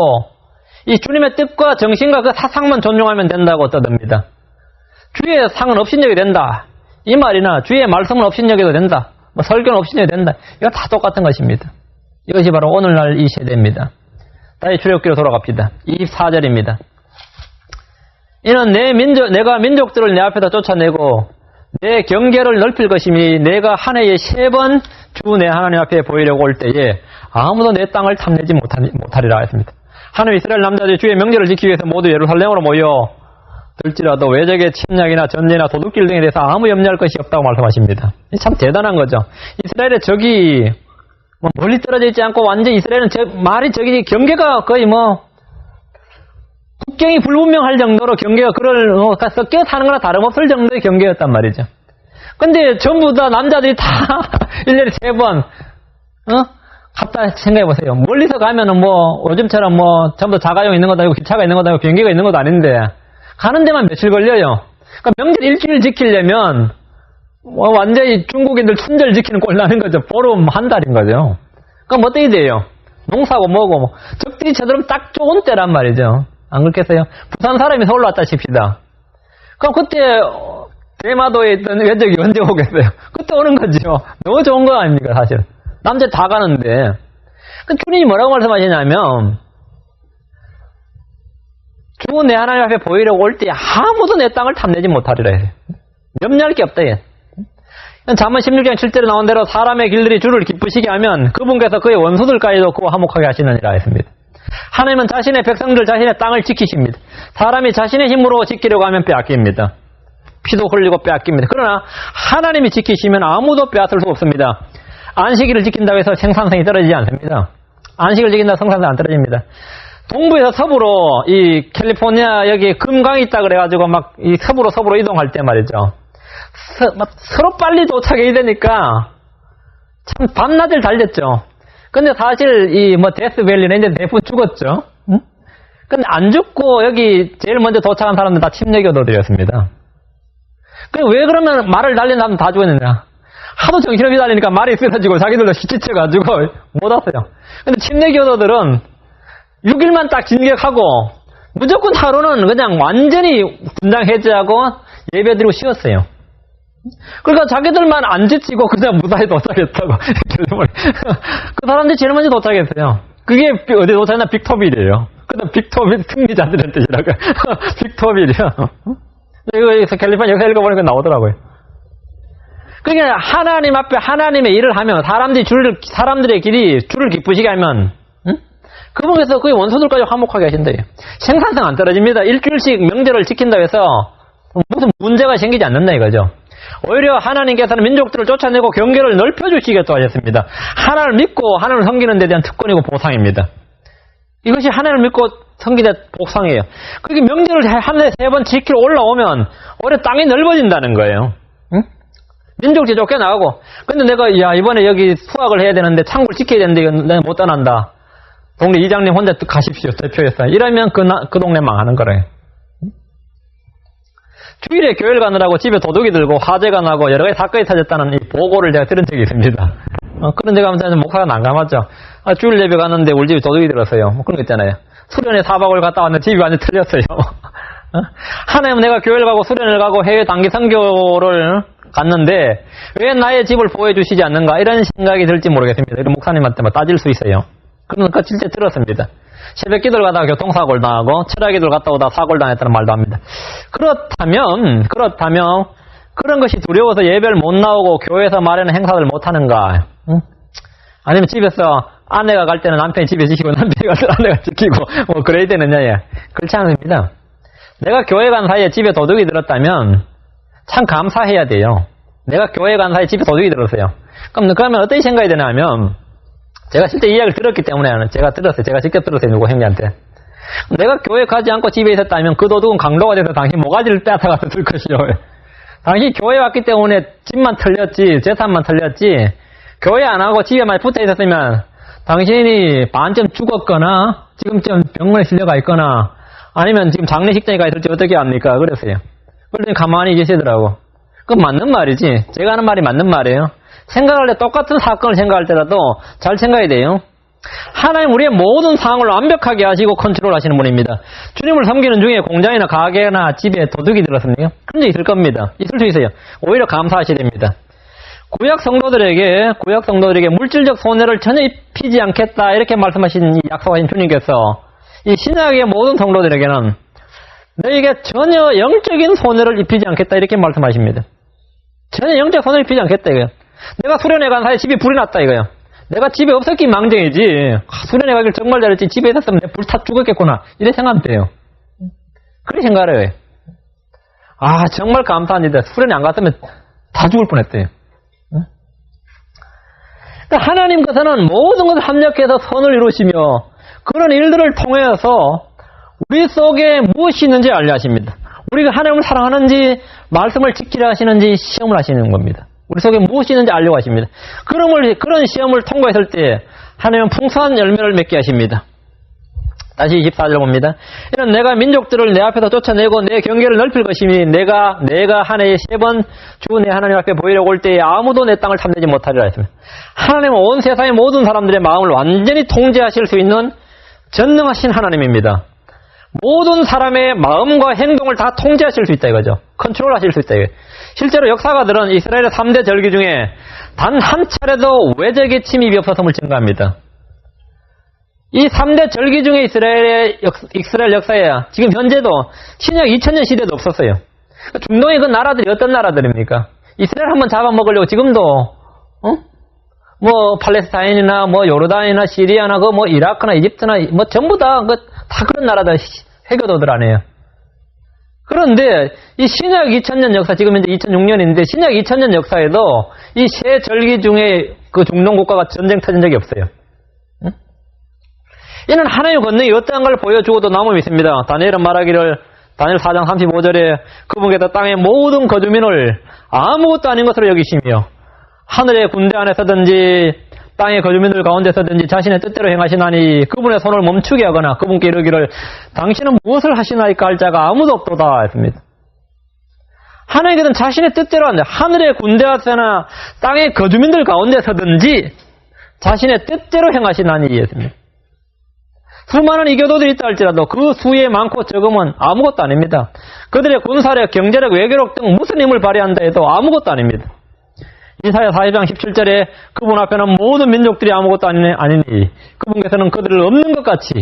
A: 이 주님의 뜻과 정신과 그 사상만 존중하면 된다고 떠듭니다. 주의 상은 업신여겨도 된다. 이 말이나 주의 말씀은 업신여겨도 된다. 설교는 업신여겨도 된다. 이거 다 똑같은 것입니다. 이것이 바로 오늘날 이 세대입니다. 다시 출애굽기로 돌아갑시다. 24절입니다. 이는 내가 민족들을 내 앞에다 쫓아내고 내 경계를 넓힐 것이니 내가 한 해에 3번 주 내 하나님 앞에 보이려고 올 때에 아무도 내 땅을 탐내지 못하리라 했습니다. 하나님 이스라엘 남자들이 주의 명절을 지키기 위해서 모두 예루살렘으로 모여 들지라도 외적의 침략이나 전쟁이나 도둑질 등에 대해서 아무 염려할 것이 없다고 말씀하십니다. 참 대단한 거죠. 이스라엘의 적이 멀리 떨어져 있지 않고 완전 이스라엘은 말이 저기 경계가 거의 국경이 불분명할 정도로 경계가 섞여 사는 거나 다름없을 정도의 경계였단 말이죠. 근데 전부 다 남자들이 다 1년에 3번 갔다 생각해보세요. 멀리서 가면은 요즘처럼 전부 자가용 있는 것도 아니고 기차가 있는 것도 아니고 비행기가 있는 것도 아닌데 가는 데만 며칠 걸려요. 그러니까 명절 일주일 지키려면 완전히 중국인들 춘절 지키는 꼴 나는 거죠. 보름 한 달인 거죠. 그럼 어떻게 돼요? 농사고 뭐고 적들이 쳐들으면 딱 좋은 때란 말이죠. 안 그렇겠어요? 부산 사람이 서울 왔다 칩시다. 그럼 그때 대마도에 있던 외적이 언제 오겠어요? 그때 오는 거죠. 너무 좋은 거 아닙니까, 사실. 남자 다 가는데. 그 주님이 뭐라고 말씀하시냐면, 주 내 하나님 앞에 보이려고 올 때 아무도 내 땅을 탐내지 못하리라 해요. 염려할 게 없다, 얘. 잠언 16장 7절에 나온 대로 사람의 길들이 주를 기쁘시게 하면 그분께서 그의 원수들까지도 그와 화목하게 하시느니라 했습니다. 하나님은 자신의 백성들, 자신의 땅을 지키십니다. 사람이 자신의 힘으로 지키려고 하면 빼앗깁니다. 피도 흘리고 빼앗깁니다. 그러나 하나님이 지키시면 아무도 빼앗을 수 없습니다. 안식일을 지킨다고 해서 생산성이 떨어지지 않습니다. 안식을 지킨다고 생산성이 안 떨어집니다. 동부에서 서부로 이 캘리포니아 여기 금강이 있다 그래가지고 막 이 서부로 이동할 때 말이죠. 서로 빨리 도착해야 되니까 참 밤낮을 달렸죠. 근데 사실 이 뭐 데스밸리는 이제 대부분 죽었죠. 응? 근데 안 죽고 여기 제일 먼저 도착한 사람들 다 침례교도들이었습니다. 왜 그러면 말을 날린 사람 다 죽었느냐? 하도 정신없이 달리니까 말이 쓰러지고 자기들도 지쳐가지고 못 왔어요. 근데 침례교도들은 6일만 딱 진격하고 무조건 하루는 그냥 완전히 분당 해제하고 예배드리고 쉬었어요. 그러니까 자기들만 안 지치고 그냥 무사히 도착했다고. 그 사람들이 제일 먼저 도착했어요. 그게 어디 도착했나? 빅토빌이에요. 그다음 빅토빌 승리자들의 뜻이라고. 빅토빌이요. 이거 캘리포니아 여기서 읽어보니까 나오더라고요. 그러니까 하나님 앞에 하나님의 일을 하면 사람들의 길이 주를 기쁘시게 하면 그분께서 그의 원수들까지 화목하게 하신대요. 생산성 안 떨어집니다. 일주일씩 명절을 지킨다고 해서 무슨 문제가 생기지 않는다 이거죠. 오히려 하나님께서는 민족들을 쫓아내고 경계를 넓혀주시겠다고 하셨습니다. 하나님을 믿고 하나님을 섬기는 데 대한 특권이고 보상입니다. 이것이 하나님을 믿고 섬기는 보상이에요. 그렇게 명절을 한 해 3번 지키러 올라오면 오히려 땅이 넓어진다는 거예요. 응? 민족지 쫓겨 나가고. 근데 내가 이번에 여기 수학을 해야 되는데 창고를 지켜야 되는데 이건 내가 못 떠난다. 동네 이장님 혼자 가십시오. 대표에서. 이러면 그 동네 망하는 거래요. 주일에 교회를 가느라고 집에 도둑이 들고 화재가 나고 여러 가지 사건이 터졌다는 이 보고를 제가 들은 적이 있습니다. 그런 데 가면 목사가 난감하죠. 주일 예배 갔는데 우리 집에 도둑이 들었어요. 뭐 그런 거 있잖아요. 수련회 4박을 갔다 왔는데 집이 완전히 틀렸어요. 하나님은 내가 교회를 가고 수련을 가고 해외 단기 선교를 갔는데 왜 나의 집을 보여주시지 않는가 이런 생각이 들지 모르겠습니다. 이런 목사님한테 따질 수 있어요. 그러니까 실제 들었습니다. 새벽 기도를 가다가 교통사고를 당하고 철야 기도를 갔다 오다가 사고를 당했다는 말도 합니다. 그렇다면 그런 것이 두려워서 예배를 못 나오고 교회에서 말하는 행사를 못 하는가? 응? 아니면 집에서 아내가 갈 때는 남편이 집에 지키고 남편이 갈 때는 아내가 지키고 뭐 그래야 되느냐? 그렇지 않습니다. 내가 교회 간 사이에 집에 도둑이 들었다면 참 감사해야 돼요. 내가 교회 간 사이에 집에 도둑이 들었어요. 그러면 어떤 생각이 드냐면 제가 실제 이야기를 들었기 때문에 제가 직접 들었어요. 누구 형님한테. 내가 교회 가지 않고 집에 있었다면 그 도둑은 강도가 돼서 당신 모가지를 빼앗아가서 들 것이요. 당신이 교회에 왔기 때문에 집만 털렸지 재산만 털렸지 교회 안 하고 집에만 붙어 있었으면 당신이 반쯤 죽었거나 지금쯤 병원에 실려가 있거나 아니면 지금 장례식장에 가 있을지 어떻게 합니까? 그랬어요. 그러더니 가만히 계시더라고. 그건 맞는 말이지. 제가 하는 말이 맞는 말이에요. 생각할 때 똑같은 사건을 생각할 때라도 잘 생각해야 돼요. 하나님 우리의 모든 상황을 완벽하게 하시고 컨트롤 하시는 분입니다. 주님을 섬기는 중에 공장이나 가게나 집에 도둑이 들었습니까? 그런 적 있을 겁니다. 있을 수 있어요. 오히려 감사하셔야 됩니다. 구약 성도들에게 물질적 손해를 전혀 입히지 않겠다 이렇게 말씀하신 이 약속하신 주님께서 이 신약의 모든 성도들에게는 너에게 전혀 영적인 손해를 입히지 않겠다 이렇게 말씀하십니다. 전혀 영적 손해를 입히지 않겠다 이거예요. 내가 수련회 간 사이에 집에 불이 났다 이거예요. 내가 집에 없었기 망정이지. 수련회 가길 정말 잘했지. 집에 있었으면 내가 불타 죽었겠구나. 이래 생각하면 돼요. 그렇게 생각을 해요. 정말 감사합니다. 수련회 안 갔으면 다 죽을 뻔했대요. 그러니까 하나님께서는 모든 것을 합력해서 선을 이루시며 그런 일들을 통해서 우리 속에 무엇이 있는지 알려 하십니다. 우리가 하나님을 사랑하는지 말씀을 지키려 하시는지 시험을 하시는 겁니다. 우리 속에 무엇이 있는지 알려고 하십니다. 그런 시험을 통과했을 때 하나님은 풍성한 열매를 맺게 하십니다. 다시 24절 봅니다. 이런 내가 민족들을 내 앞에서 쫓아내고 내 경계를 넓힐 것이니 내가 한 해에 3번 주 내 하나님 앞에 보이려고 올 때에 아무도 내 땅을 탐내지 못하리라 했습니다. 하나님은 온 세상의 모든 사람들의 마음을 완전히 통제하실 수 있는 전능하신 하나님입니다. 모든 사람의 마음과 행동을 다 통제하실 수 있다 이거죠. 컨트롤하실 수 있다 이거예요. 실제로 역사가들은 이스라엘의 3대 절기 중에 단 한 차례도 외적의 침입이 없었음을 증거합니다. 이 3대 절기 중에 이스라엘 역사에 지금 현재도 신약 2000년 시대도 없었어요. 중동의 그 나라들이 어떤 나라들입니까? 이스라엘 한번 잡아먹으려고 지금도 뭐 팔레스타인이나 뭐 요르단이나 시리아나 그 뭐 이라크나 이집트나 뭐 전부 다 그런 나라들 해교도들 아니에요. 그런데 이 신약 2000년 역사, 지금 현재 2006년인데 신약 2000년 역사에도 이 세 절기 중에 그 중동 국가가 전쟁 터진 적이 없어요. 이는 하나님의 권능이 어떠한 걸 보여주고도 남음이 있습니다. 다니엘은 말하기를 다니엘 4장 35절에 그분께서 땅의 모든 거주민을 아무것도 아닌 것으로 여기시며 하늘의 군대 안에서든지 땅의 거주민들 가운데서든지 자신의 뜻대로 행하시나니 그분의 손을 멈추게 하거나 그분께 이르기를 당신은 무엇을 하시나이까 할 자가 아무도 없도다 했습니다. 하나님께서는 자신의 뜻대로 한다. 하늘의 군대 안에서나 땅의 거주민들 가운데서든지 자신의 뜻대로 행하시나니 했습니다. 수많은 이교도들이 있다 할지라도 그 수의 많고 적음은 아무것도 아닙니다. 그들의 군사력, 경제력, 외교력 등 무슨 힘을 발휘한다 해도 아무것도 아닙니다. 이사야 40장 17절에 그분 앞에는 모든 민족들이 아무것도 아니니 그분께서는 그들을 없는 것 같이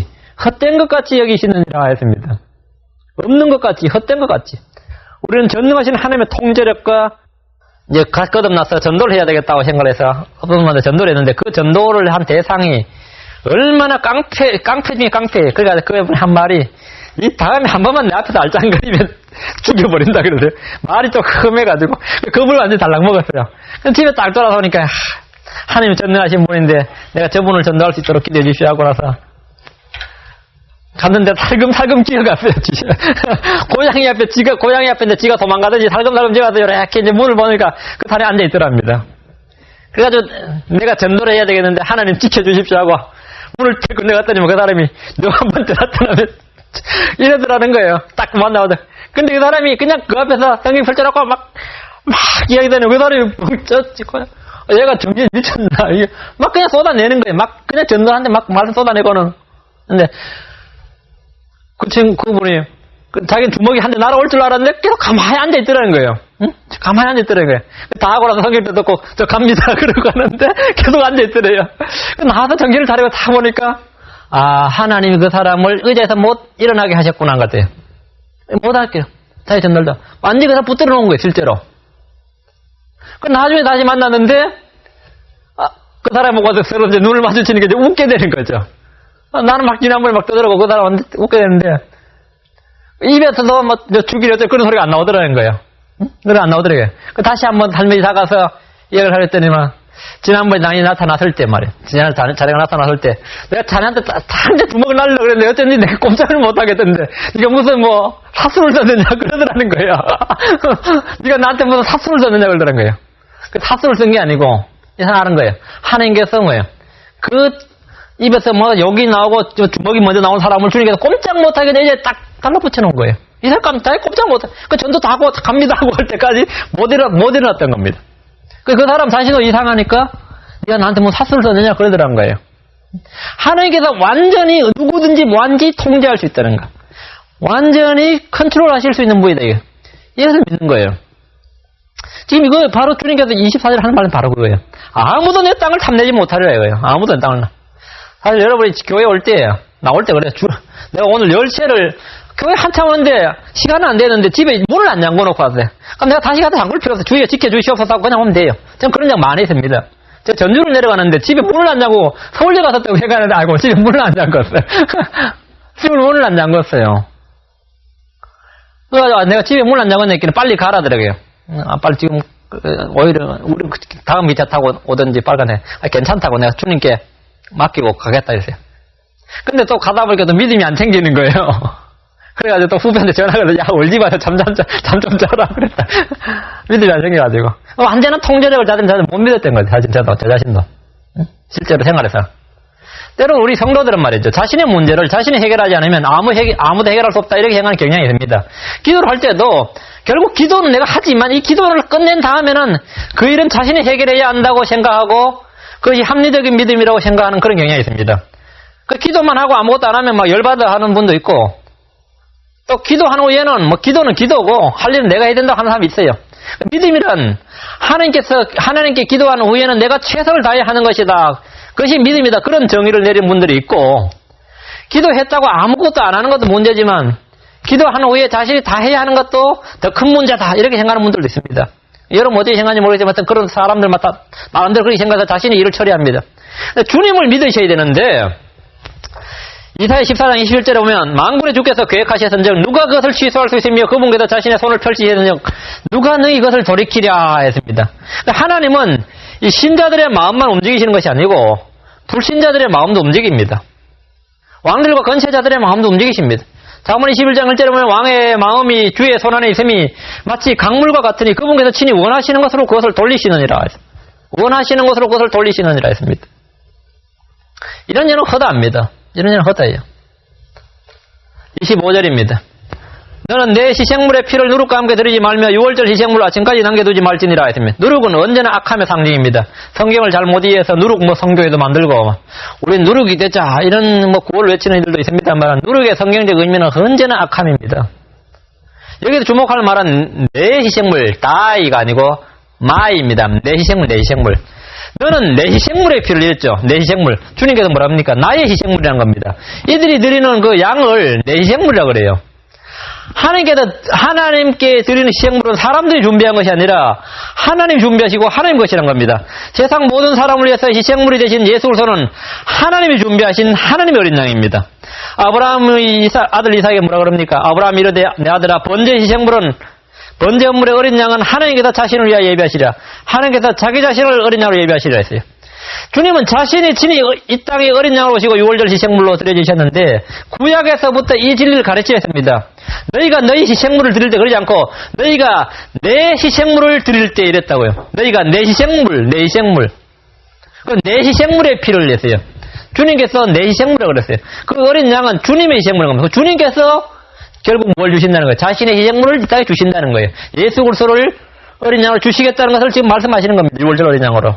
A: 헛된 것 같이 여기시느니라 했습니다. 없는 것 같이 헛된 것 같이. 우리는 전능하신 하나님의 통제력과 이제 거듭나서 전도를 해야 되겠다고 생각을 해서 어떤 분한테 전도를 했는데 그 전도를 한 대상이 얼마나 깡패 중에 깡패. 그러니까 그분이 한 말이 이 다음에 한 번만 내 앞에서 알짱거리면 죽여버린다 그러세요. 말이 좀 흠해가지고 그분을 완전히 달랑 먹었어요. 집에 딱 돌아서니까 하나님이 전능하신 분인데 내가 저분을 전도할 수 있도록 기도해 주시오 하고 나서 갔는데 살금살금 기어갔어요. 고양이 앞에 지가 도망가든지 살금살금 지어가서 이렇게 이제 문을 보니까 그 산에 앉아 있더랍니다. 그래가지고 내가 전도를 해야 되겠는데 하나님 지켜주십시오 하고 문을 뚫고 내갔더니 그 사람이 너 한 번 더 나타나면 이러더라는 거예요. 딱 만나거든. 근데 그 사람이 그냥 그 앞에서 성경 펼쳐놓고 막 이야기하더니 그 사람이 얘가 정신 미쳤나. 이게 막 그냥 쏟아내는 거예요. 막 그냥 전도하는데 막 말을 쏟아내고는. 근데 그분이 자기는 주먹이 한 대 날아올 줄 알았는데 계속 가만히 앉아있더라는 거예요. 응? 가만히 앉아있더라는 거예요. 다 하고 나서 성경도 듣고 저 갑니다 그러고 가는데 계속 앉아있더래요. 나와서 정신을 차리고 다 보니까 하나님이 그 사람을 의자에서 못 일어나게 하셨구나 한 것 같아요. 못 할게요. 다시 전달도. 완전히 그냥 붙들어 놓은 거예요 실제로. 나중에 다시 만났는데 그 사람 보고 서로 이제 눈을 마주치니까 이제 웃게 되는 거죠. 나는 막 지난번에 막 떠들어고 그 사람은 웃게 되는데 입에서도 뭐 죽이려 어쩌고 그런 소리가 안 나오더라는 거예요. 응? 그래 안 나오더라고요. 다시 한번 할머니 사가서 이야기를 하랬더니만 지난번에 장이 나타났을 때 말이에요. 지난번에 자네가 나타났을 때 내가 자네한테 한대 주먹을 날리려고 그랬는데 어쩐지 내가 꼼짝을 못 하겠던데 네가 무슨 뭐 사수를 썼느냐 그러더라는 거예요. 네가 나한테 무슨 사수를 썼느냐 그러더라는 거예요. 그 사수를 쓴 게 아니고 이상하는 거예요. 하나님께서 뭐예요. 그 입에서 뭐 여기 나오고 주먹이 먼저 나온 사람을 주님께서 꼼짝 못하게 이제 딱 달라붙여 놓은 거예요. 이 사람 꼼짝 못해. 그 전도 다 하고 갑니다 하고 할 때까지 못 일어났던 겁니다. 그 사람 자신도 이상하니까 네가 나한테 뭐 사수를 썼느냐 그러더라는 거예요. 하나님께서 완전히 누구든지 완전히 통제할 수 있다는 거. 완전히 컨트롤 하실 수 있는 분이다. 이것을 믿는 거예요. 지금 이거 바로 주님께서 24절 하는 말은 바로 그거예요. 아무도 내 땅을 탐내지 못하리라 이거예요. 아무도 내 땅을. 사실 여러분이 교회 올 때, 나올 때 그래요. 내가 오늘 열쇠를, 교회 한참 오는데, 시간은 안 되는데, 집에 문을 안 잠궈 놓고 왔어요. 그럼 내가 다시 가서 잠글 필요 없어. 주위에 지켜주시옵소서 하고 그냥 오면 돼요. 저는 그런 적 많이 있습니다. 제가 전주를 내려가는데, 집에 문을 안 잠그고, 서울에 갔었다고 생각하는데, 아이고, 집에 문을 안 잠궜어요. 집에 문을 안 잠궜어요. 그래가지고 내가 집에 문을 안 잠궜으니까 빨리 가라더라고요. 빨리 지금, 오히려, 우리 다음 기차 타고 오든지 빨간에, 괜찮다고 내가 주님께 맡기고 가겠다 했어요. 근데 또 가다 보니까 또 믿음이 안 챙기는 거예요. 그래가지고 또 후배한테 전화가 해서 야 울지 마서 잠 좀 자라 그랬다. 믿음이 안 챙겨가지고 완전한 통제력을 자신은 못 믿었던 거죠. 저 자신도 실제로 생활에서 때로 우리 성도들은 말이죠. 자신의 문제를 자신이 해결하지 않으면 아무도 해결할 수 없다 이렇게 생각하는 경향이 됩니다. 기도를 할 때도 결국 기도는 내가 하지만 이 기도를 끝낸 다음에는 그 일은 자신이 해결해야 한다고 생각하고 그것이 합리적인 믿음이라고 생각하는 그런 경향이 있습니다. 그 기도만 하고 아무것도 안 하면 막 열받아 하는 분도 있고, 또 기도한 후에는 뭐 기도는 기도고 할 일은 내가 해야 된다고 하는 사람이 있어요. 믿음이란 하나님께 기도한 후에는 내가 최선을 다해 하는 것이다. 그것이 믿음이다. 그런 정의를 내린 분들이 있고, 기도했다고 아무것도 안 하는 것도 문제지만 기도한 후에 자신이 다 해야 하는 것도 더 큰 문제다. 이렇게 생각하는 분들도 있습니다. 여러분 어떻게 생각하는지 모르겠지만 그런 사람들마다 나름대로 그렇게 생각해서 자신의 일을 처리합니다. 주님을 믿으셔야 되는데, 이사야 14장 21절에 보면 만군의 주께서 계획하셨은즉 누가 그것을 취소할 수 있으며 그분께서 자신의 손을 펼치시는즉 누가 너희 것을 돌이키랴 했습니다. 하나님은 이 신자들의 마음만 움직이시는 것이 아니고 불신자들의 마음도 움직입니다. 왕들과 건세자들의 마음도 움직이십니다. 잠언 21장 1절에 보면 왕의 마음이 주의 손안에 있음이 마치 강물과 같으니 그분께서 친히 원하시는 것으로 그것을 돌리시느니라. 원하시는 것으로 그것을 돌리시느니라 했습니다. 이런 일은 허다합니다. 이런 일은 허다해요. 25절입니다. 너는 내 희생물의 피를 누룩과 함께 드리지 말며 유월절 희생물을 아침까지 남겨두지 말지니라 했습니다. 누룩은 언제나 악함의 상징입니다. 성경을 잘 못 이해해서 누룩 성교에도 만들고 우린 누룩이 되자 이런 구호를 외치는 이들도 있습니다만 누룩의 성경적 의미는 언제나 악함입니다. 여기서 주목할 말은 내 희생물 다이가 아니고 마이입니다. 내 희생물. 너는 내 희생물의 피를 드렸죠. 내 희생물. 주님께서 뭐라 합니까? 나의 희생물이라는 겁니다. 이들이 드리는 그 양을 내 희생물이라고 그래요. 하나님께 드리는 희생물은 사람들이 준비한 것이 아니라 하나님 준비하시고 하나님 것이란 겁니다. 세상 모든 사람을 위해서 희생물이 되신 예수 그리스도는 하나님이 준비하신 하나님의 어린 양입니다. 아브라함의 아들 이삭에게 뭐라 그럽니까? 아브라함이 이르되 내 아들아 번제 헌물의 어린 양은 하나님께서 자신을 위하여 예비하시리라. 하나님께서 자기 자신을 어린 양으로 예비하시리라 했어요. 주님은 자신이 친히 이 땅에 어린 양으로 오시고 유월절 희생물로 드려주셨는데 구약에서부터 이 진리를 가르치셨습니다. 너희가 너희 희생물을 드릴 때 그러지 않고 너희가 내 희생물을 드릴 때 이랬다고요. 너희가 내 희생물. 내 희생물의 피를 냈어요. 주님께서 내 희생물이라고 그랬어요. 그 어린 양은 주님의 희생물인 겁니다. 주님께서 결국 뭘 주신다는 거예요? 자신의 희생물을 이 땅에 주신다는 거예요. 예수 그리스도를 어린 양을 주시겠다는 것을 지금 말씀하시는 겁니다. 유월절 어린 양으로.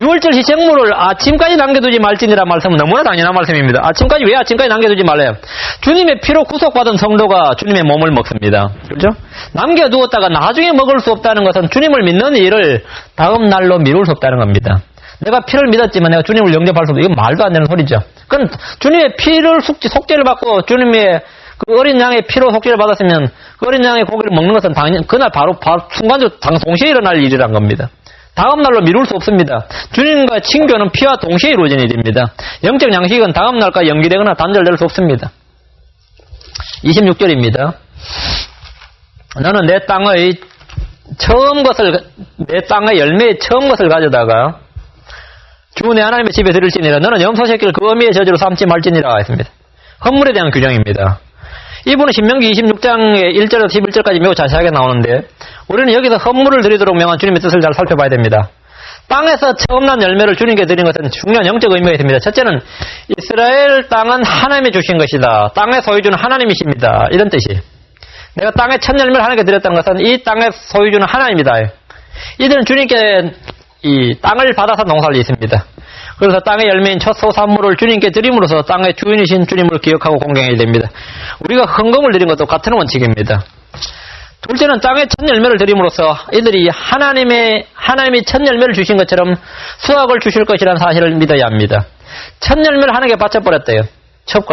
A: 유월절 희생물을 아침까지 남겨두지 말지니라 말씀은 너무나 당연한 말씀입니다. 왜 아침까지 남겨두지 말래요? 주님의 피로 구속받은 성도가 주님의 몸을 먹습니다. 그렇죠? 남겨두었다가 나중에 먹을 수 없다는 것은 주님을 믿는 일을 다음 날로 미룰 수 없다는 겁니다. 내가 피를 믿었지만 내가 주님을 영접할 수 없다. 이건 말도 안 되는 소리죠. 그건 주님의 피를 속죄를 받고 주님의 그 어린 양의 피로 속죄를 받았으면 그 어린 양의 고기를 먹는 것은 당연 그날 바로 순간적으로 동시에 일어날 일이란 겁니다. 다음 날로 미룰 수 없습니다. 주님과 친교는 피와 동시에 이루어진 일입니다. 영적 양식은 다음 날까지 연기되거나 단절될 수 없습니다. 26절입니다. 너는 내 땅의 열매의 처음 것을 가져다가 주 내 하나님의 집에 드릴지니라. 너는 염소 새끼를 그 어미의 저주로 삼지 말지니라 했습니다. 헌물에 대한 규정입니다. 이 부분은 신명기 26장의 1절에서 11절까지 매우 자세하게 나오는데 우리는 여기서 헌물을 드리도록 명한 주님의 뜻을 잘 살펴봐야 됩니다. 땅에서 처음 난 열매를 주님께 드리는 것은 중요한 영적 의미가 있습니다. 첫째는 이스라엘 땅은 하나님이 주신 것이다. 땅의 소유주는 하나님이십니다. 이런 뜻이. 내가 땅의 첫 열매를 하나님께 드렸다는 것은 이 땅의 소유주는 하나님이다. 이들은 주님께 이 땅을 받아서 농사를 짓습니다. 그래서 땅의 열매인 첫 소산물을 주님께 드림으로써 땅의 주인이신 주님을 기억하고 공경해야 됩니다. 우리가 헌금을 드린 것도 같은 원칙입니다. 둘째는 땅의 첫 열매를 드림으로써 이들이 하나님이 첫 열매를 주신 것처럼 수확을 주실 것이라는 사실을 믿어야 합니다. 첫 열매를 하나님께 바쳐버렸대요. 첫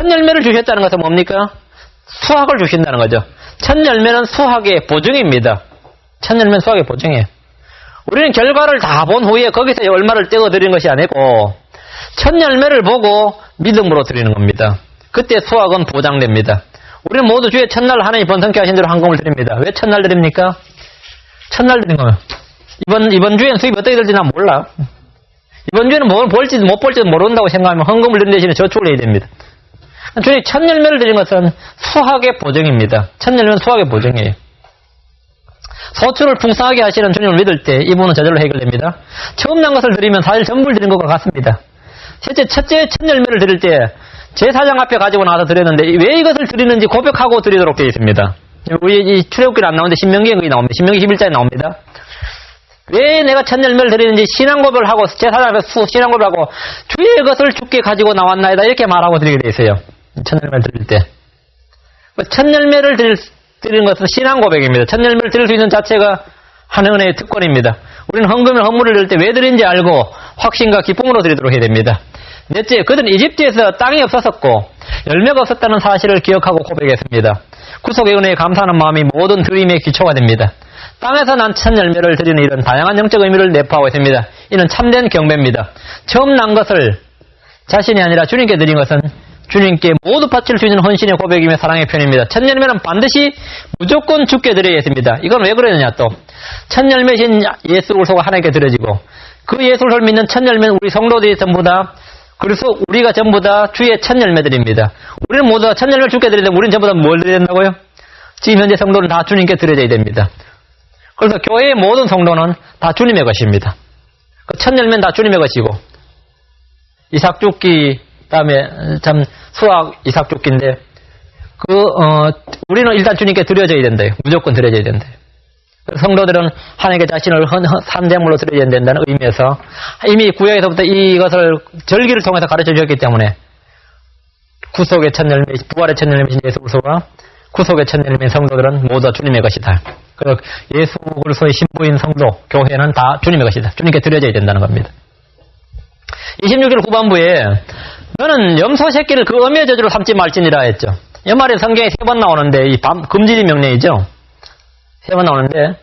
A: 열매를 주셨다는 것은 뭡니까? 수확을 주신다는 거죠. 첫 열매는 수확의 보증입니다. 첫 열매는 수확의 보증이에요. 우리는 결과를 다 본 후에 거기서 얼마를 떼어 드리는 것이 아니고 첫 열매를 보고 믿음으로 드리는 겁니다. 그때 수확은 보장됩니다. 우리는 모두 주의 첫날 하나님이 번성케 하신 대로 헌금을 드립니다. 왜 첫날 드립니까? 첫날 드린 거면 이번 주에는 수입이 어떻게 될지 난 몰라. 이번 주에는 뭘 볼지도 못 볼지도 모른다고 생각하면 헌금을 드린 대신에 저축을 해야 됩니다. 주님 첫 열매를 드린 것은 수확의 보증입니다. 첫 열매는 수확의 보증이에요. 소출을 풍성하게 하시는 주님을 믿을 때 이 부분은 저절로 해결됩니다. 처음 난 것을 드리면 사실 전부를 드린 것과 같습니다. 첫째 첫 열매를 드릴 때 제사장 앞에 가지고 나와서 드렸는데 왜 이것을 드리는지 고백하고 드리도록 되어 있습니다. 우리 이 출애굽기는 안 나오는데 신명기에 거기 나옵니다. 신명기 11장에 나옵니다. 왜 내가 첫 열매를 드리는지 신앙고백을 하고 제사장 앞에서 신앙고백을 하고 주의 것을 주께 가지고 나왔나이다 이렇게 말하고 드리게 되어 있어요. 첫 열매를 드릴 때. 첫 열매를 드리는 것은 신앙 고백입니다. 첫 열매를 드릴 수 있는 자체가 하나님의 특권입니다. 우리는 헌금을 헌물을 드릴 때 왜 드린지 알고 확신과 기쁨으로 드리도록 해야 됩니다. 넷째, 그들은 이집트에서 땅이 없었었고 열매가 없었다는 사실을 기억하고 고백했습니다. 구속의 은혜에 감사하는 마음이 모든 드림의 기초가 됩니다. 땅에서 난 첫 열매를 드리는 일은 다양한 영적 의미를 내포하고 있습니다. 이는 참된 경배입니다. 처음 난 것을 자신이 아니라 주님께 드린 것은 주님께 모두 바칠 수 있는 헌신의 고백이며 사랑의 표현입니다. 첫 열매는 반드시 무조건 주께 드려야 했습니다. 이건 왜 그러느냐 또. 첫 열매신 예수 그리스도가 하나님께 드려지고 그 예수를 믿는 첫 열매는 우리 성도들이 전부 다 그래서 우리가 전부 다 주의 첫 열매들입니다. 우리는 모두 다 첫 열매를 주께 드려야 되는데 우리는 전부 다 뭘 드려야 된다고요? 지금 현재 성도는 다 주님께 드려야 됩니다. 그래서 교회의 모든 성도는 다 주님의 것입니다. 그 첫 열매는 다 주님의 것이고 이삭죽기 다음에 참 수학 이삭죽기인데 우리는 일단 주님께 드려져야 된대요. 무조건 드려져야 된대요. 성도들은 하나님께 자신을 산재물로 드려야 된다는 의미에서 이미 구약에서부터 이것을 절기를 통해서 가르쳐 주셨기 때문에 구속의 첫 열매, 부활의 첫 열매신 예수 그리스도와 구속의 첫 열매인 성도들은 모두 다 주님의 것이다. 그리고 예수 그리스도의 신부인 성도, 교회는 다 주님의 것이다. 주님께 드려져야 된다는 겁니다. 26절 후반부에 너는 염소 새끼를 그 음의 저주로 삼지 말지니라 했죠. 이 말이 성경에 3번 나오는데 이 금지리 명령이죠. 3번 나오는데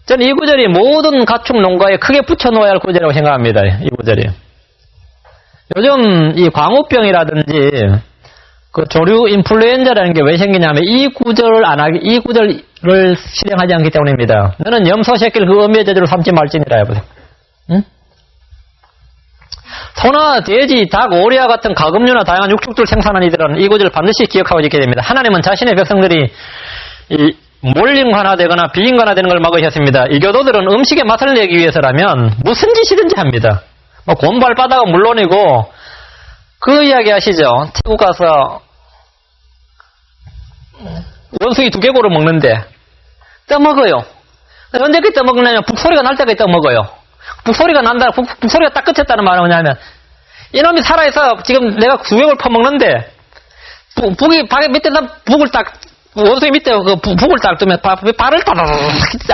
A: 저는 이 구절이 모든 가축 농가에 크게 붙여놓아야 할 구절이라고 생각합니다. 이 구절이. 요즘 이 광우병이라든지 그 조류 인플루엔자라는 게 왜 생기냐면 이 구절을 실행하지 않기 때문입니다. 너는 염소 새끼를 그 음의 저주로 삼지 말지니라 해보세요. 응? 소나 돼지, 닭, 오리와 같은 가금류나 다양한 육축들 생산하는 이들은 이 구절을 반드시 기억하고 지켜야 됩니다. 하나님은 자신의 백성들이 몰림관화되거나 비인관화되는 걸 막으셨습니다. 이 교도들은 음식의 맛을 내기 위해서라면 무슨 짓이든지 합니다. 곤발바닥은 물론이고 그 이야기 하시죠. 태국 가서 원숭이 2개골을 먹는데 떠먹어요. 언제까지 떠먹느냐면 북소리가 날 때까지 떠먹어요. 북소리가 난다, 북소리가 딱 끝쳤다는 말은 뭐냐면 이놈이 살아있어. 지금 내가 2개골 퍼먹는데 북이 밑에서 북을 딱 원숭이 밑에 그 북을 딱 두면 발을 딱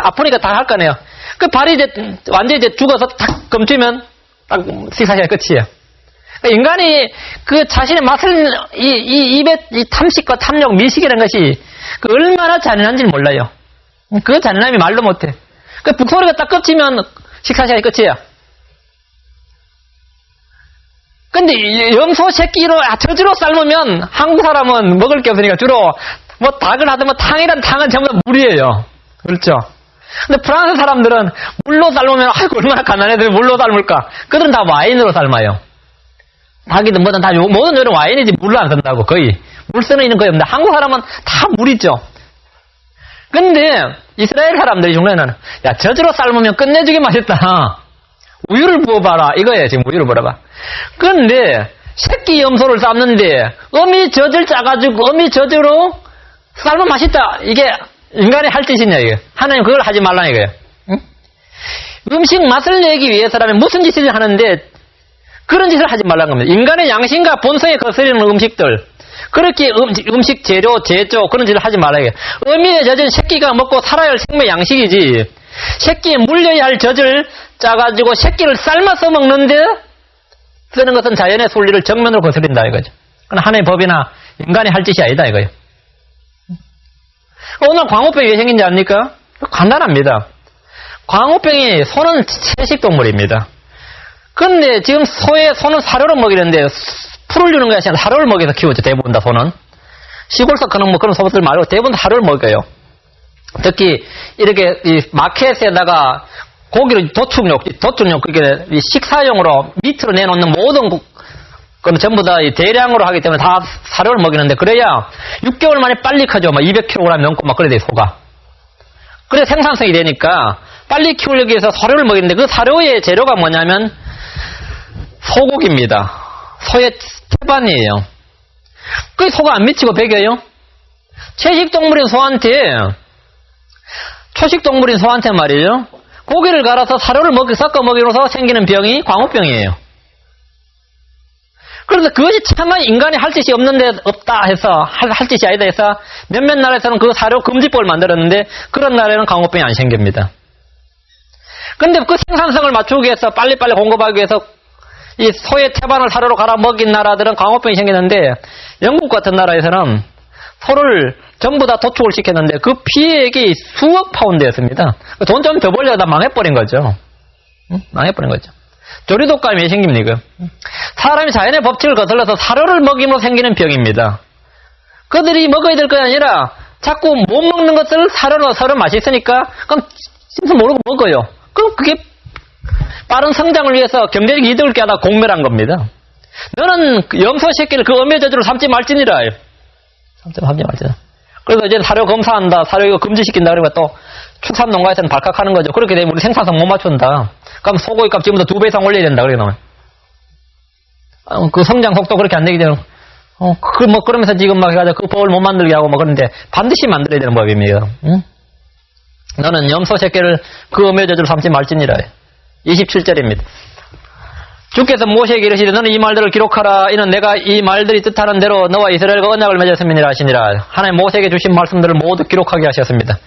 A: 아프니까 다 할 거네요. 그 발이 이제 완전히 이제 죽어서 딱 검지면 딱 식사시간 끝이에요. 그러니까 인간이 그 자신의 맛을 입에 이 탐식과 탐욕, 미식이라는 것이 그 얼마나 잔인한지 몰라요. 그 잔인함이 말도 못해. 그 북소리가 딱 끝이면 식사시간이 끝이에요. 근데 염소 새끼로 저주로 삶으면 한국 사람은 먹을 게 없으니까 주로 뭐 닭을 하든 뭐 탕이란 탕은 전부 다 물이에요. 그렇죠? 근데 프랑스 사람들은 물로 삶으면 아이고 얼마나 가난해들 물로 삶을까? 그들은 다 와인으로 삶아요. 닭이든 뭐든 다 모든 요리는 와인이지 물로 안 쓴다고 거의. 물 쓰는 일은 거의 없는데 한국 사람은 다 물이죠. 근데 이스라엘 사람들이 중간에는 야 저주로 삶으면 끝내주게 맛있다. 우유를 부어봐라 이거예요. 지금 우유를 부어봐. 근데 새끼 염소를 삶는데 어미 젖을 짜가지고 어미 젖으로 삶으면 맛있다. 이게 인간이 할 짓이냐 이게. 하나님 그걸 하지 말라 이거예요. 응? 음식 맛을 내기 위해서라면 무슨 짓을 하는데 그런 짓을 하지 말라는 겁니다. 인간의 양심과 본성에 거스르는 음식들 그렇게 음식 재료, 제조 그런 짓을 하지 말아야 해요. 어미의 젖은 새끼가 먹고 살아야 할 생명 양식이지 새끼에 물려야 할 젖을 짜가지고 새끼를 삶아서 먹는데 쓰는 것은 자연의 순리를 정면으로 거스린다 이거죠. 그건 하나님의 법이나 인간이 할 짓이 아니다 이거예요. 오늘 광우병이 왜 생긴지 압니까? 간단합니다. 광우병이 소는 채식동물입니다. 근데 지금 소는 사료를 먹이는데 풀을 주는 것이 아니라 사료를 먹여서 키우죠. 대부분 다 소는. 시골서 그런 소들 말고 대부분 다 사료를 먹여요. 특히 이렇게 이 마켓에다가 고기를 도축용 그게 식사용으로 밑으로 내놓는 모든 그건 전부 다 대량으로 하기 때문에 다 사료를 먹이는데 그래야 6개월 만에 빨리 커져. 막 200kg 넘고 막 그래 돼 소가. 그래 생산성이 되니까 빨리 키우기 위해서 사료를 먹이는데 그 사료의 재료가 뭐냐면 소고기입니다. 소의 태반이에요. 그 소가 안 미치고 배겨요? 채식동물인 소한테 초식동물인 소한테 말이에요. 고기를 갈아서 사료를 섞어 먹이면서 생기는 병이 광우병이에요. 그런데 그것이 차마 인간이 할 짓이 없다 해서, 할 짓이 아니다 해서 몇몇 나라에서는 그 사료 금지법을 만들었는데 그런 나라에는 광우병이 안 생깁니다. 근데 그 생산성을 맞추기 위해서 빨리빨리 공급하기 위해서 이 소의 태반을 사료로 갈아 먹인 나라들은 광우병이 생겼는데 영국 같은 나라에서는 소를 전부 다 도축을 시켰는데 그 피해액이 수억 파운드였습니다. 돈 좀 더 벌려다 망해버린 거죠. 망해버린 거죠. 조류독감이 왜 생깁니까? 사람이 자연의 법칙을 거슬러서 사료를 먹임으로 생기는 병입니다. 그들이 먹어야 될 게 아니라 자꾸 못 먹는 것을 사료로 서로 맛있으니까 그럼 진짜 모르고 먹어요. 그럼 그게 빠른 성장을 위해서 경제적 이득을 꾀하다 공멸한 겁니다. 너는 염소 새끼를 그 엄의 저주를 삼지 말지니라. 삼지 말지니라. 그래서 이제 사료 검사한다, 사료 이거 금지시킨다, 그러면 또 축산 농가에서는 발칵하는 거죠. 그렇게 되면 우리 생산성 못 맞춘다. 그럼 소고기 값 지금부터 2배 이상 올려야 된다, 그렇게 나오면. 그 성장 속도 그렇게 안 되기 때문에, 그러면서 지금 막 해가지고 그 법을 못 만들게 하고 뭐 그런데 반드시 만들어야 되는 법입니다. 응? 너는 염소 새끼를 그 엄의 저주를 삼지 말지니라. 27절입니다. 주께서 모세에게 이르시되 너는 이 말들을 기록하라. 이는 내가 이 말들이 뜻하는 대로 너와 이스라엘과 언약을 맺었음이니라 하시니라. 하나님 모세에게 주신 말씀들을 모두 기록하게 하셨습니다.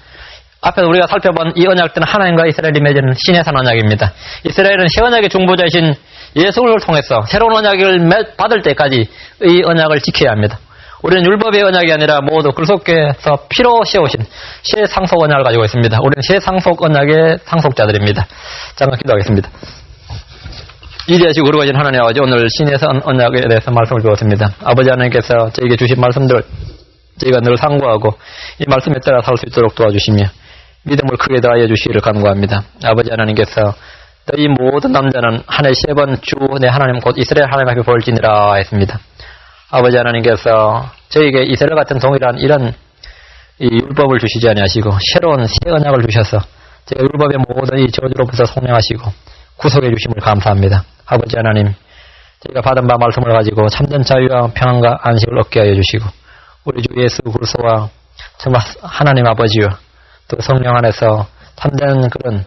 A: 앞에서 우리가 살펴본 이 언약들은 하나님과 이스라엘이 맺은 시내산 언약입니다. 이스라엘은 새 언약의 중보자이신 예수를 통해서 새로운 언약을 받을 때까지 이 언약을 지켜야 합니다. 우리는 율법의 언약이 아니라 모두 그리스도께서 피로 씌우신 새 상속 언약을 가지고 있습니다. 우리는 새 상속 언약의 상속자들입니다. 잠깐 기도하겠습니다. 이리하시고 거룩하신 하나님 아버지, 오늘 시내산 언약에 대해서 말씀을 주었습니다. 아버지 하나님께서 저에게 주신 말씀들 저희가 늘 상고하고 이 말씀에 따라 살 수 있도록 도와주시며 믿음을 크게 더하여 주시기를 간구합니다. 아버지 하나님께서 너희 모든 남자는 한 해 3번 주 내 하나님 곧 이스라엘 하나님 앞에 벌지니라 했습니다. 아버지 하나님께서 저에게 이스라엘 같은 동일한 이런 이 율법을 주시지 아니하시고 새로운 새 언약을 주셔서 제가 율법의 모든 이 저주로부터 속량하시고 구속해 주심을 감사합니다. 아버지 하나님, 저희가 받은 바 말씀을 가지고 참된 자유와 평안과 안식을 얻게 하여 주시고 우리 주 예수 그리스도와 정말 하나님 아버지와 또 성령 안에서 참된 그런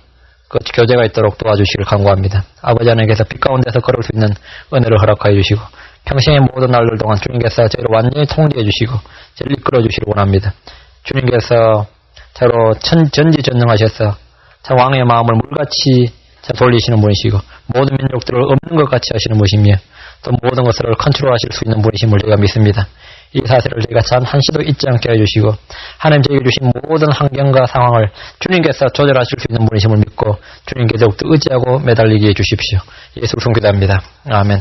A: 그 교제가 있도록 도와주시기를 간구합니다. 아버지 하나님께서 빛 가운데서 걸을 수 있는 은혜를 허락하여 주시고 평생의 모든 날들 동안 주님께서 저희를 완전히 통제해 주시고 저희를 이끌어 주시길 원합니다. 주님께서 저로 전지전능하셔서 참 왕의 마음을 물같이 돌리시는 분이시고 모든 민족들을 없는 것 같이 하시는 분이시며 또 모든 것을 컨트롤하실 수 있는 분이심을 제가 믿습니다. 이 사실을 저희가 단 한시도 잊지 않게 해주시고 하나님 저에게 주신 모든 환경과 상황을 주님께서 조절하실 수 있는 분이심을 믿고 주님께 더욱더 의지하고 매달리게 해주십시오. 예수를 숨기도합니다. 아멘.